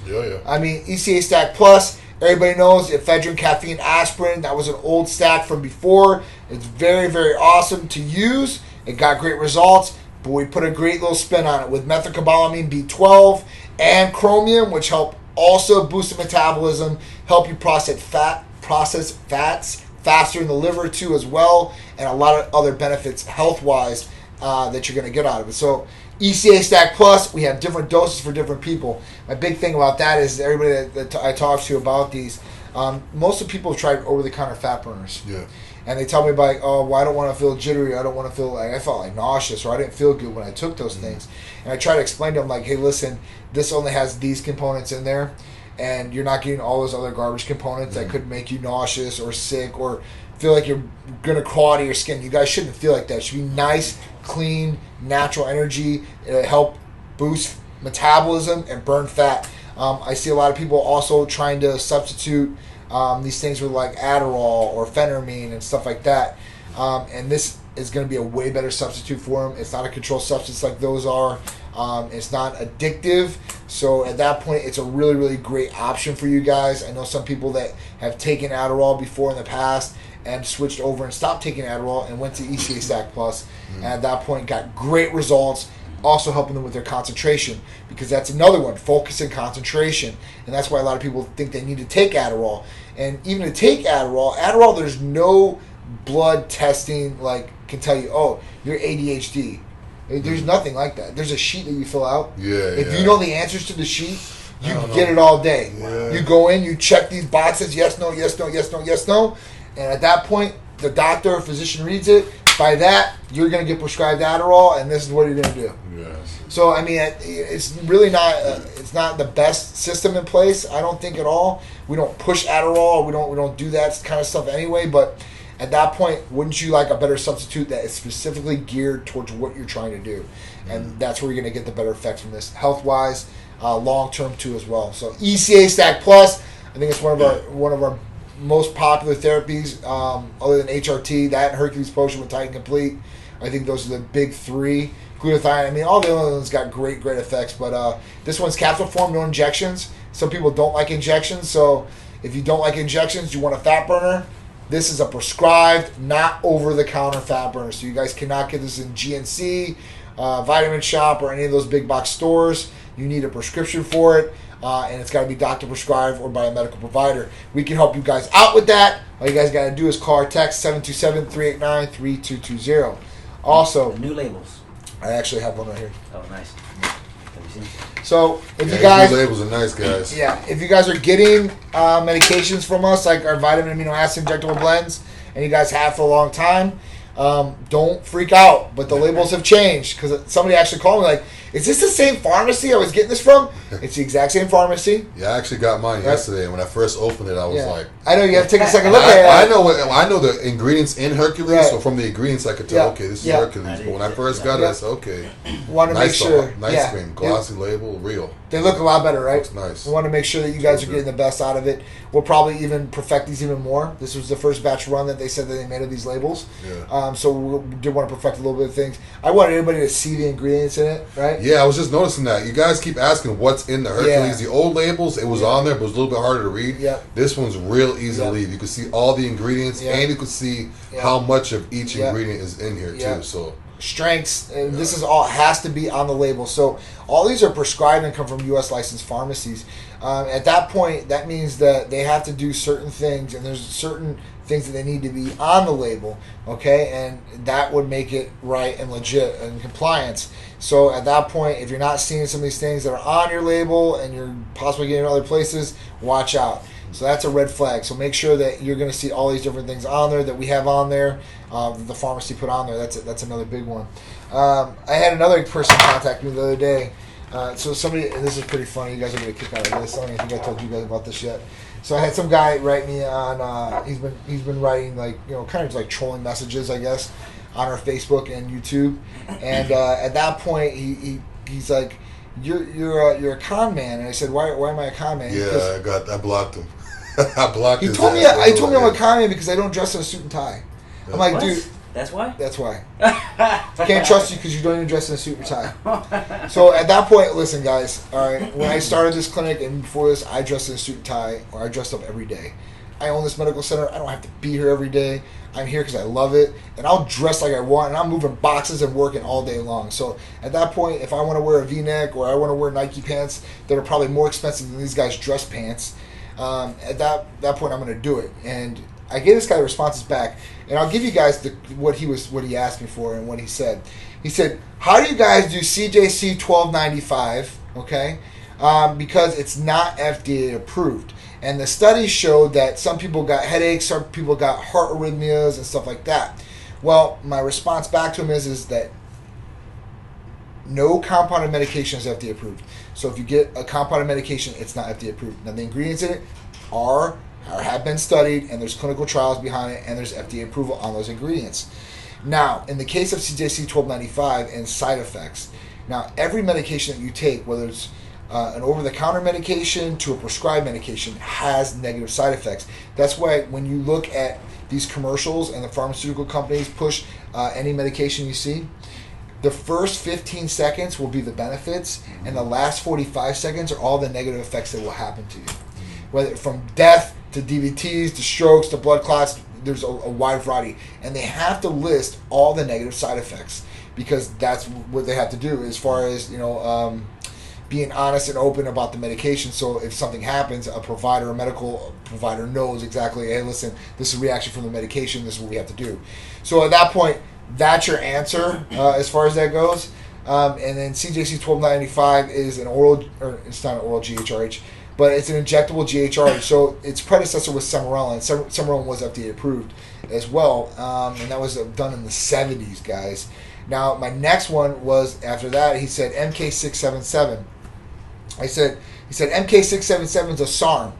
Yeah. I mean, ECA Stack Plus, everybody knows ephedrine, caffeine, aspirin. That was an old stack from before. It's very, very awesome to use. It got great results, but we put a great little spin on it with methylcobalamin B12 and chromium, which help also boost the metabolism, help you process fats faster in the liver too as well, and a lot of other benefits health-wise that you're going to get out of it. So ECA Stack Plus, we have different doses for different people. My big thing about that is everybody that I talk to about these, most of the people have tried over-the-counter fat burners. Yeah. And they tell me about, oh, well, I don't want to feel jittery. I don't want to feel like, I felt like nauseous, or I didn't feel good when I took those things. And I try to explain to them, like, hey, listen, this only has these components in there, and you're not getting all those other garbage components that could make you nauseous or sick or feel like you're going to crawl out of your skin. You guys shouldn't feel like that. It should be nice, clean, natural energy. It'll help boost metabolism and burn fat. I see a lot of people also trying to substitute these things with like Adderall or phentermine and stuff like that. And this is going to be a way better substitute for them. It's not a controlled substance like those are. It's not addictive. So at that point, it's a really, really great option for you guys. I know some people that have taken Adderall before in the past and switched over and stopped taking Adderall and went to ECA Stack Plus. And at that point, got great results. Also helping them with their concentration, because that's another one, focus and concentration. And that's why a lot of people think they need to take Adderall. And even to take Adderall, there's no blood testing like can tell you, oh, you're ADHD. There's nothing like that. There's a sheet that you fill out. If you know the answers to the sheet, you can get it all day. You go in, you check these boxes, yes, no, yes, no, yes, no, yes, no. And at that point, the doctor or physician reads it. By that, you're going to get prescribed Adderall, and this is what you're going to do. Yes. So, I mean, it's really not it's not the best system in place, I don't think, at all. We don't push Adderall. We don't do that kind of stuff anyway. But at that point, wouldn't you like a better substitute that is specifically geared towards what you're trying to do? And that's where you're going to get the better effects from this, health-wise, long-term too as well. So ECA Stack Plus, I think it's one of our most popular therapies, other than HRT, that and Hercules Potion with Titan Complete. I think those are the big three. Glutathione, I mean, all the other ones got great effects, but this one's capsule form, no injections. Some people don't like injections, so if you don't like injections, you want a fat burner, this is a prescribed, not over-the-counter fat burner. So you guys cannot get this in GNC, Vitamin Shop, or any of those big box stores. You need a prescription for it. And it's got to be doctor prescribed or by a medical provider. We can help you guys out with that. All you guys got to do is call or text 727-389-3220. Also, new labels. I actually have one right here. Oh, nice. Have you seen? So if you guys, new labels are nice, guys. Yeah, if you guys are getting medications from us, like our vitamin amino acid injectable blends, and you guys have for a long time, don't freak out. But the labels have changed, because somebody actually called me like, is this the same pharmacy I was getting this from? It's the exact same pharmacy. Yeah, I actually got mine yesterday, and when I first opened it, I was like... I know, you have to take a second look at it. I know the ingredients in Hercules, so from the ingredients I could tell, okay, this is Hercules. But when I first got it, I said, okay. Want to make sure. Nice cream, glossy label, real. They look a lot better, right? Looks nice. We want to make sure that you guys are getting the best out of it. We'll probably even perfect these even more. This was the first batch run that they said that they made of these labels. Yeah. So we did want to perfect a little bit of things. I wanted everybody to see the ingredients in it, right? Yeah, I was just noticing that. You guys keep asking what's in the Hercules. The old labels, it was on there, but it was a little bit harder to read. This one's real easy to read. You can see all the ingredients, and you can see how much of each ingredient is in here, too. So strengths, and this is all has to be on the label. So all these are prescribed and come from U.S. licensed pharmacies. At that point, that means that they have to do certain things, and there's certain things that they need to be on the label, okay? And that would make it right and legit and compliance. So at that point, if you're not seeing some of these things that are on your label and you're possibly getting other places, watch out. So that's a red flag. So make sure that you're going to see all these different things on there that we have on there, that the pharmacy put on there. That's another big one. I had another person contact me the other day. So somebody, and this is pretty funny. You guys are going to kick out of this. I don't even think I told you guys about this yet. So I had some guy write me on. He's been writing kind of like trolling messages, I guess, on our Facebook and YouTube. And at that point, he's like, "You're a con man." And I said, "Why am I a con man?" Yeah, I blocked him. I blocked him. He told me I'm a con man because I don't dress in a suit and tie. I'm like, dude. That's why? That's why. I can't trust you because you don't even dress in a suit or tie. So at that point, listen, guys. All right, when I started this clinic and before this, I dressed in a suit and tie, or I dressed up every day. I own this medical center. I don't have to be here every day. I'm here because I love it, and I'll dress like I want, and I'm moving boxes and working all day long. So at that point, if I want to wear a V-neck or I want to wear Nike pants that are probably more expensive than these guys' dress pants, at that point, I'm going to do it. And I gave this guy the responses back, and I'll give you guys what he asked me for and what he said. He said, "How do you guys do CJC 1295? Okay, because it's not FDA approved, and the studies showed that some people got headaches, some people got heart arrhythmias, and stuff like that." Well, my response back to him is that no compounded medication is FDA approved. So if you get a compounded medication, it's not FDA approved. Now the ingredients in it are or have been studied, and there's clinical trials behind it, and there's FDA approval on those ingredients. Now, in the case of CJC 1295 and side effects, now every medication that you take, whether it's an over-the-counter medication to a prescribed medication, has negative side effects. That's why when you look at these commercials and the pharmaceutical companies push any medication you see, the first 15 seconds will be the benefits, and the last 45 seconds are all the negative effects that will happen to you. Whether from death to DVTs, to strokes, to blood clots, there's a wide variety. And they have to list all the negative side effects because that's what they have to do as far as, being honest and open about the medication. So if something happens, a medical provider knows exactly, hey, listen, this is a reaction from the medication, this is what we have to do. So at that point, that's your answer as far as that goes. And then CJC 1295 is an oral, or it's not an oral GHRH, but it's an injectable GHRH. So its predecessor was Semarelin, and Semarelin was FDA approved as well, and that was done in the 70s, guys. Now, my next one was, after that, he said MK677. He said MK677 is a SARM.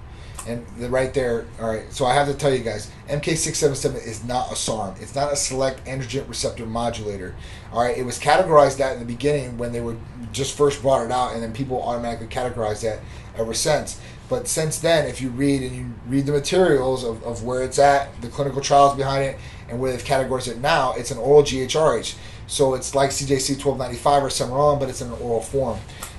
And right there, all right, so I have to tell you guys, MK677 is not a SARM. It's not a select androgen receptor modulator. All right, it was categorized that in the beginning when they were just first brought it out, and then people automatically categorized that ever since. But since then, if you read the materials of where it's at, the clinical trials behind it, and where they've categorized it now, it's an oral GHRH. So it's like CJC 1295 or Semarelin, but it's in an oral form.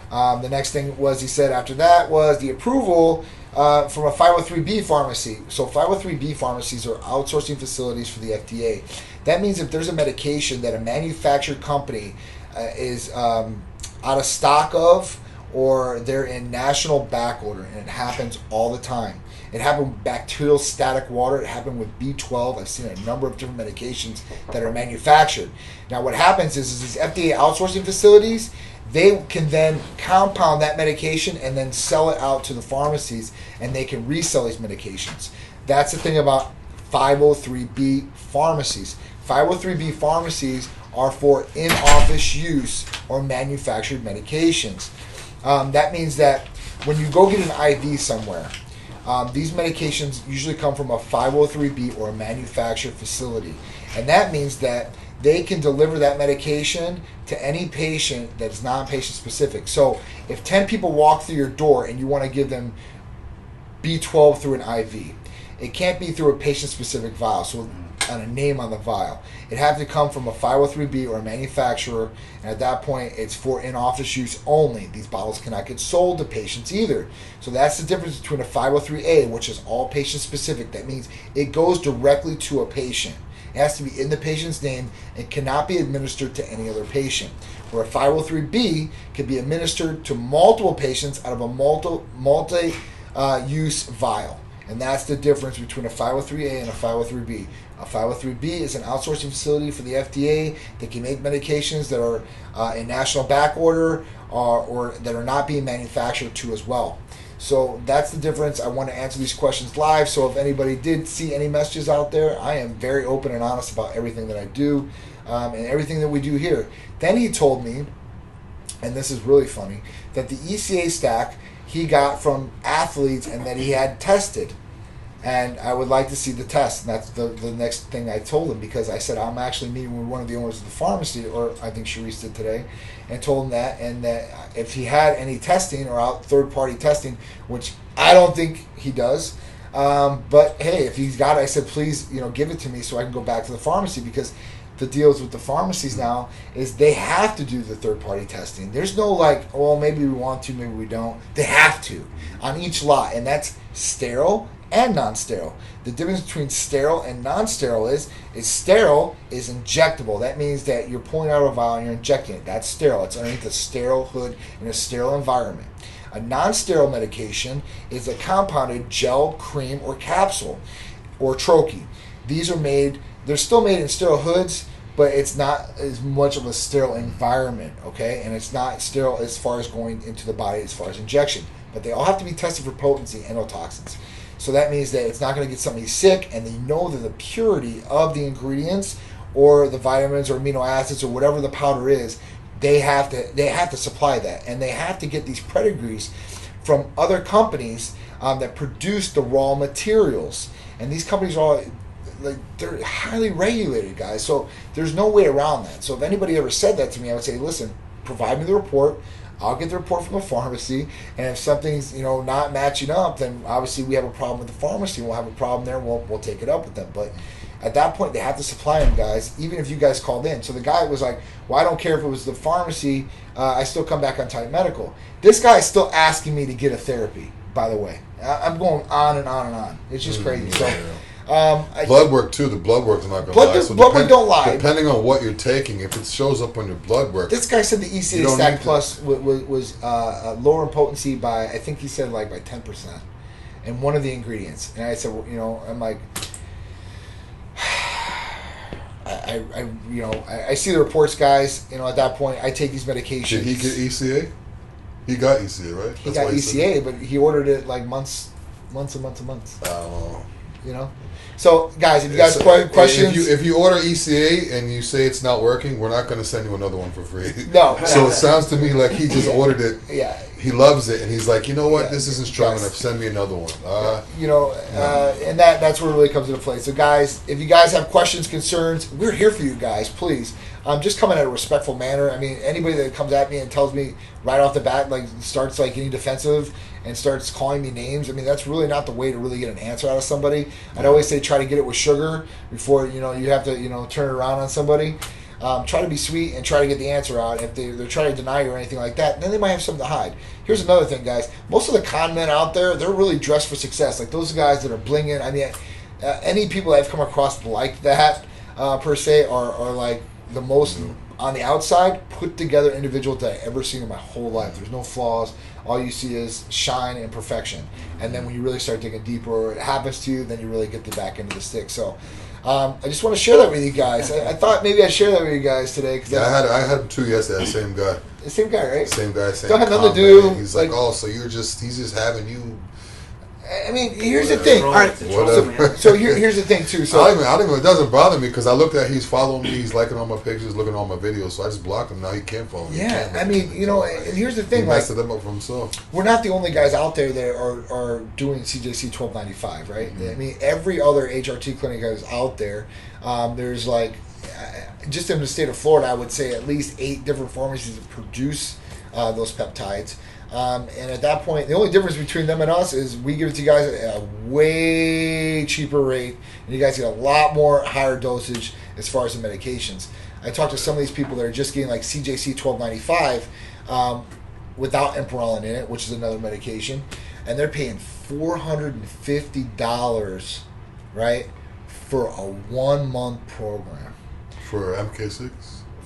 The next thing was, he said after that, was the approval from a 503B pharmacy. So 503B pharmacies are outsourcing facilities for the FDA. That means if there's a medication that a manufactured company is out of stock of, or they're in national back order, and it happens all the time. It happened with bacterial static water. It happened with B12. I've seen a number of different medications that are manufactured. Now what happens is these FDA outsourcing facilities, they can then compound that medication and then sell it out to the pharmacies, and they can resell these medications. That's the thing about 503B pharmacies. 503B pharmacies are for in-office use or manufactured medications. That means that when you go get an IV somewhere, these medications usually come from a 503B or a manufactured facility. And that means that they can deliver that medication to any patient that's non-patient specific. So if 10 people walk through your door and you want to give them B12 through an IV, it can't be through a patient-specific vial, so on a name on the vial. It has to come from a 503B or a manufacturer, and at that point, it's for in-office use only. These bottles cannot get sold to patients either. So that's the difference between a 503A, which is all patient-specific. That means it goes directly to a patient. It has to be in the patient's name and cannot be administered to any other patient. Where a 503B can be administered to multiple patients out of a multi-use vial. And that's the difference between a 503A and a 503B. A 503B is an outsourcing facility for the FDA that can make medications that are in national back order or that are not being manufactured to as well. So that's the difference. I want to answer these questions live. So if anybody did see any messages out there, I am very open and honest about everything that I do and everything that we do here. Then he told me, and this is really funny, that the ECA stack he got from athletes and that he had tested. And I would like to see the test. And that's the next thing I told him, because I said I'm actually meeting with one of the owners of the pharmacy, or I think Sharice did today, and told him that, and that if he had any testing or out third-party testing, which I don't think he does, but hey, if he's got it, I said, please, give it to me so I can go back to the pharmacy, because the deals with the pharmacies now is they have to do the third-party testing. There's no well, maybe we want to, maybe we don't. They have to on each lot, and that's sterile and non-sterile. The difference between sterile and non-sterile is sterile is injectable. That means that you're pulling out a vial and you're injecting it. That's sterile. It's underneath a sterile hood in a sterile environment. A non-sterile medication is a compounded gel, cream, or capsule, or troche. These are they're still made in sterile hoods, but it's not as much of a sterile environment, okay? And it's not sterile as far as going into the body as far as injection. But they all have to be tested for potency and endotoxins. So that means that it's not going to get somebody sick, and they know that the purity of the ingredients or the vitamins or amino acids or whatever the powder is, they have to supply that, and they have to get these pedigrees from other companies that produce the raw materials. And these companies are all they're highly regulated, guys. So there's no way around that. So if anybody ever said that to me, I would say, listen, provide me the report. I'll get the report from the pharmacy, and if something's not matching up, then obviously we have a problem with the pharmacy. We'll have a problem there. We'll take it up with them. But at that point, they have to supply them, guys, even if you guys called in. So the guy was like, well, I don't care if it was the pharmacy. I still come back on Untitled Medical. This guy is still asking me to get a therapy, by the way. I'm going on and on and on. It's just crazy. So. Blood work too. The blood work's not going to lie. So blood work don't lie. Depending on what you're taking, if it shows up on your blood work. This guy said the ECA Stack Plus was lower in potency by, I think he said by 10%, in one of the ingredients. And I said, I'm like, I see the reports, guys. At that point, I take these medications. Did he get ECA? He got ECA, right? He got ECA, but he ordered it months and months. Oh. So, guys, if you guys have questions... If you order ECA and you say it's not working, we're not going to send you another one for free. No. So it sounds to me like he just ordered it. Yeah. He loves it, and he's like, you know what? This isn't strong enough. Send me another one. And that's where it really comes into play. So, guys, if you guys have questions, concerns, we're here for you guys, please. Just come in a respectful manner. I mean, anybody that comes at me and tells me right off the bat, starts getting defensive and starts calling me names, I mean, that's really not the way to really get an answer out of somebody. I'd always say try to get it with sugar before, you have to, turn it around on somebody. Try to be sweet and try to get the answer out. If they're trying to deny you or anything like that, then they might have something to hide. Here's another thing, guys. Most of the con men out there, they're really dressed for success. Like those guys that are blinging. I mean, any people I've come across like that, per se, are like the most on the outside put together individual that I've ever seen in my whole life. There's no flaws. All you see is shine and perfection. And then when you really start digging deeper, or it happens to you, then you really get the back end of the stick. So I just want to share that with you guys. I thought maybe I'd share that with you guys today. Cause I had him too yesterday, same guy. The same guy, right? Same guy, same Don't have nothing to do. He's like, so he's just having you... I mean, here's the thing. All right, so here's the thing too. So I don't even. It doesn't bother me because I looked at he's following me, he's liking all my pictures, looking at all my videos. So I just blocked him. Now he can't follow me. Yeah, I mean, and here's the thing. He messed them up for himself. We're not the only guys out there that are doing CJC 1295, right? Mm-hmm. I mean, every other HRT clinic is out there. There's just in the state of Florida, I would say at least 8 different pharmacies that produce those peptides. And at that point, the only difference between them and us is we give it to you guys at a way cheaper rate, and you guys get a lot more higher dosage as far as the medications. I talked to some of these people that are just getting like CJC 1295 without Emperalin in it, which is another medication, and they're paying $450, right, for a 1-month program. For MK6?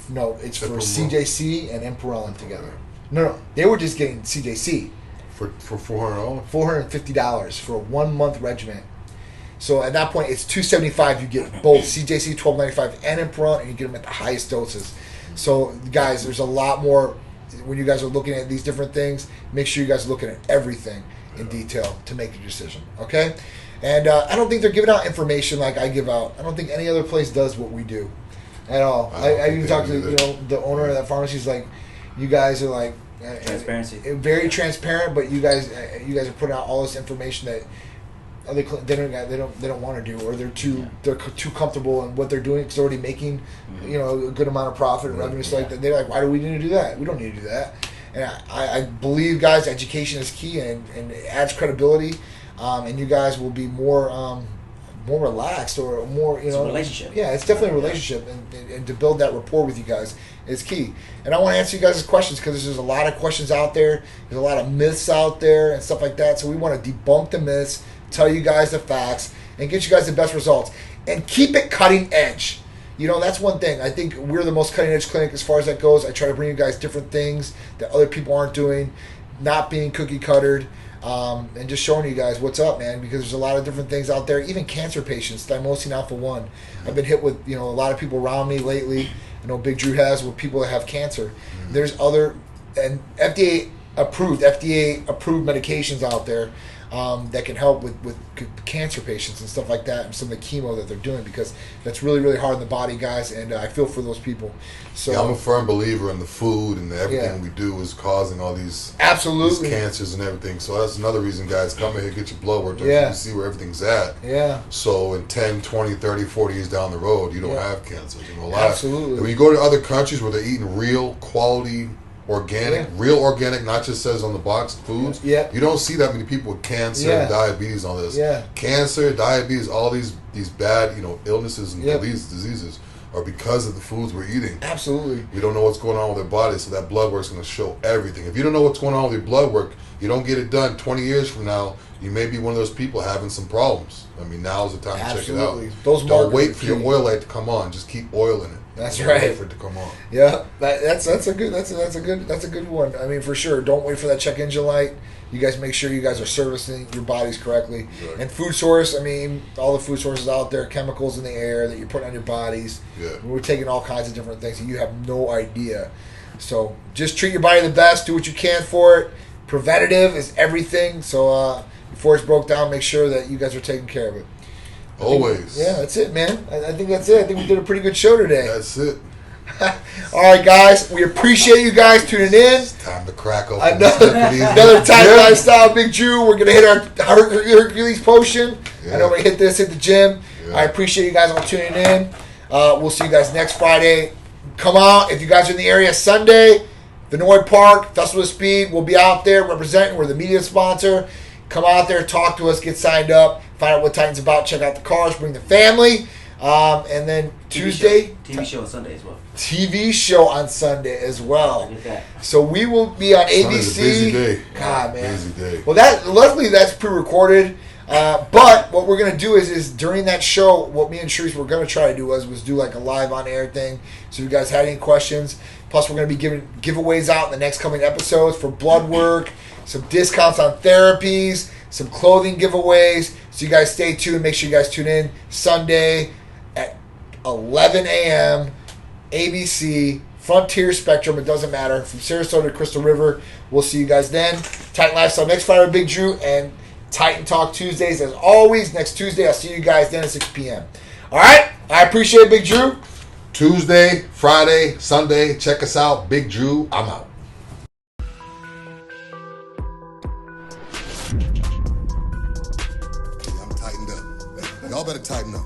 No, it's for Emperalin. CJC and Emperalin together. No, they were just getting CJC. For $400? $450 for a 1-month regimen. So at that point, it's $275. You get both CJC 1295 and Emperalin, and you get them at the highest doses. So guys, there's a lot more. When you guys are looking at these different things, make sure you guys are looking at everything in detail to make your decision. Okay? And I don't think they're giving out information like I give out. I don't think any other place does what we do at all. I even talked to the owner of that pharmacy. He's like, you guys are like Transparency. Very transparent, but you guys are putting out all this information that other they don't want to do, or they're too comfortable in what they're doing because they're already making a good amount of profit and revenue. So like they're like, why do we need to do that? We don't need to do that. And I believe, guys, education is key and it adds credibility, and you guys will be more relaxed or more, It's a relationship. Yeah, it's definitely a relationship, and to build that rapport with you guys is key. And I want to answer you guys' questions because there's a lot of questions out there. There's a lot of myths out there and stuff like that. So we want to debunk the myths, tell you guys the facts, and get you guys the best results. And keep it cutting edge. That's one thing. I think we're the most cutting edge clinic as far as that goes. I try to bring you guys different things that other people aren't doing, not being cookie cuttered. And just showing you guys what's up, man, because there's a lot of different things out there. Even cancer patients, thymosin alpha-1. I've been hit with, a lot of people around me lately. I know Big Drew has, with people that have cancer. Mm-hmm. There's other and FDA approved medications out there that can help with cancer patients and stuff like that, and some of the chemo that they're doing, because that's really, really hard on the body, guys, and I feel for those people. So I'm a firm believer in the food and everything we do is causing all these absolutely these cancers and everything. So that's another reason, guys, come in here, get your blood work done, Yeah. so you see where everything's at. Yeah. So in 10, 20, 30, 40 years down the road, you don't have cancer. Absolutely. And when you go to other countries where they're eating real quality real organic, not just says on the box foods. Yeah. You don't see that many people with cancer, diabetes, all this. Yeah. Cancer, diabetes, all these bad, illnesses and diseases are because of the foods we're eating. Absolutely. We don't know what's going on with their bodies, so that blood work's going to show everything. If you don't know what's going on with your blood work, you don't get it done 20 years from now, you may be one of those people having some problems. I mean, now's the time to check it out. Don't wait for your oil light to come on. Just keep oiling it. That's Don't right. wait for it to come on. Yeah, that's a good one. I mean, for sure. Don't wait for that check engine light. You guys make sure you guys are servicing your bodies correctly. Right. And food source, I mean, all the food sources out there, chemicals in the air that you're putting on your bodies. Yeah. We're taking all kinds of different things and you have no idea. So just treat your body the best. Do what you can for it. Preventative is everything. So before it's broke down, make sure that you guys are taking care of it. Always. That's it, man. I think that's it. I think we did a pretty good show today. That's it. All right, guys. We appreciate you guys tuning in. It's time to crack open another Tight Lifestyle Big Drew. We're going to hit our Hercules potion. Yeah. I know we hit the gym. Yeah. I appreciate you guys all tuning in. We'll see you guys next Friday. Come out. If you guys are in the area Sunday, Vinoy Park, Festival of Speed. We'll be out there representing. We're the media sponsor. Come out there, talk to us, get signed up, find out what Titan's about, check out the cars, bring the family. And then Tuesday. TV show on Sunday as well. TV show on Sunday as well. Look at that. So we will be on ABC. Sunday's a busy day. God, man. Busy day. Well, luckily that's pre-recorded. But what we're going to do is during that show, what me and Sharice were going to try to do was do like a live on-air thing. So if you guys had any questions. Plus, we're going to be giving giveaways out in the next coming episodes for blood work, some discounts on therapies, some clothing giveaways. So you guys stay tuned. Make sure you guys tune in Sunday at 11 a.m. ABC, Frontier Spectrum. It doesn't matter. From Sarasota to Crystal River. We'll see you guys then. Titan Lifestyle next Friday with Big Drew, and Titan Talk Tuesdays as always. Next Tuesday, I'll see you guys then at 6 p.m. All right? I appreciate Big Drew. Tuesday, Friday, Sunday. Check us out. Big Drew. I'm out. I'm tightened up. Y'all better tighten up.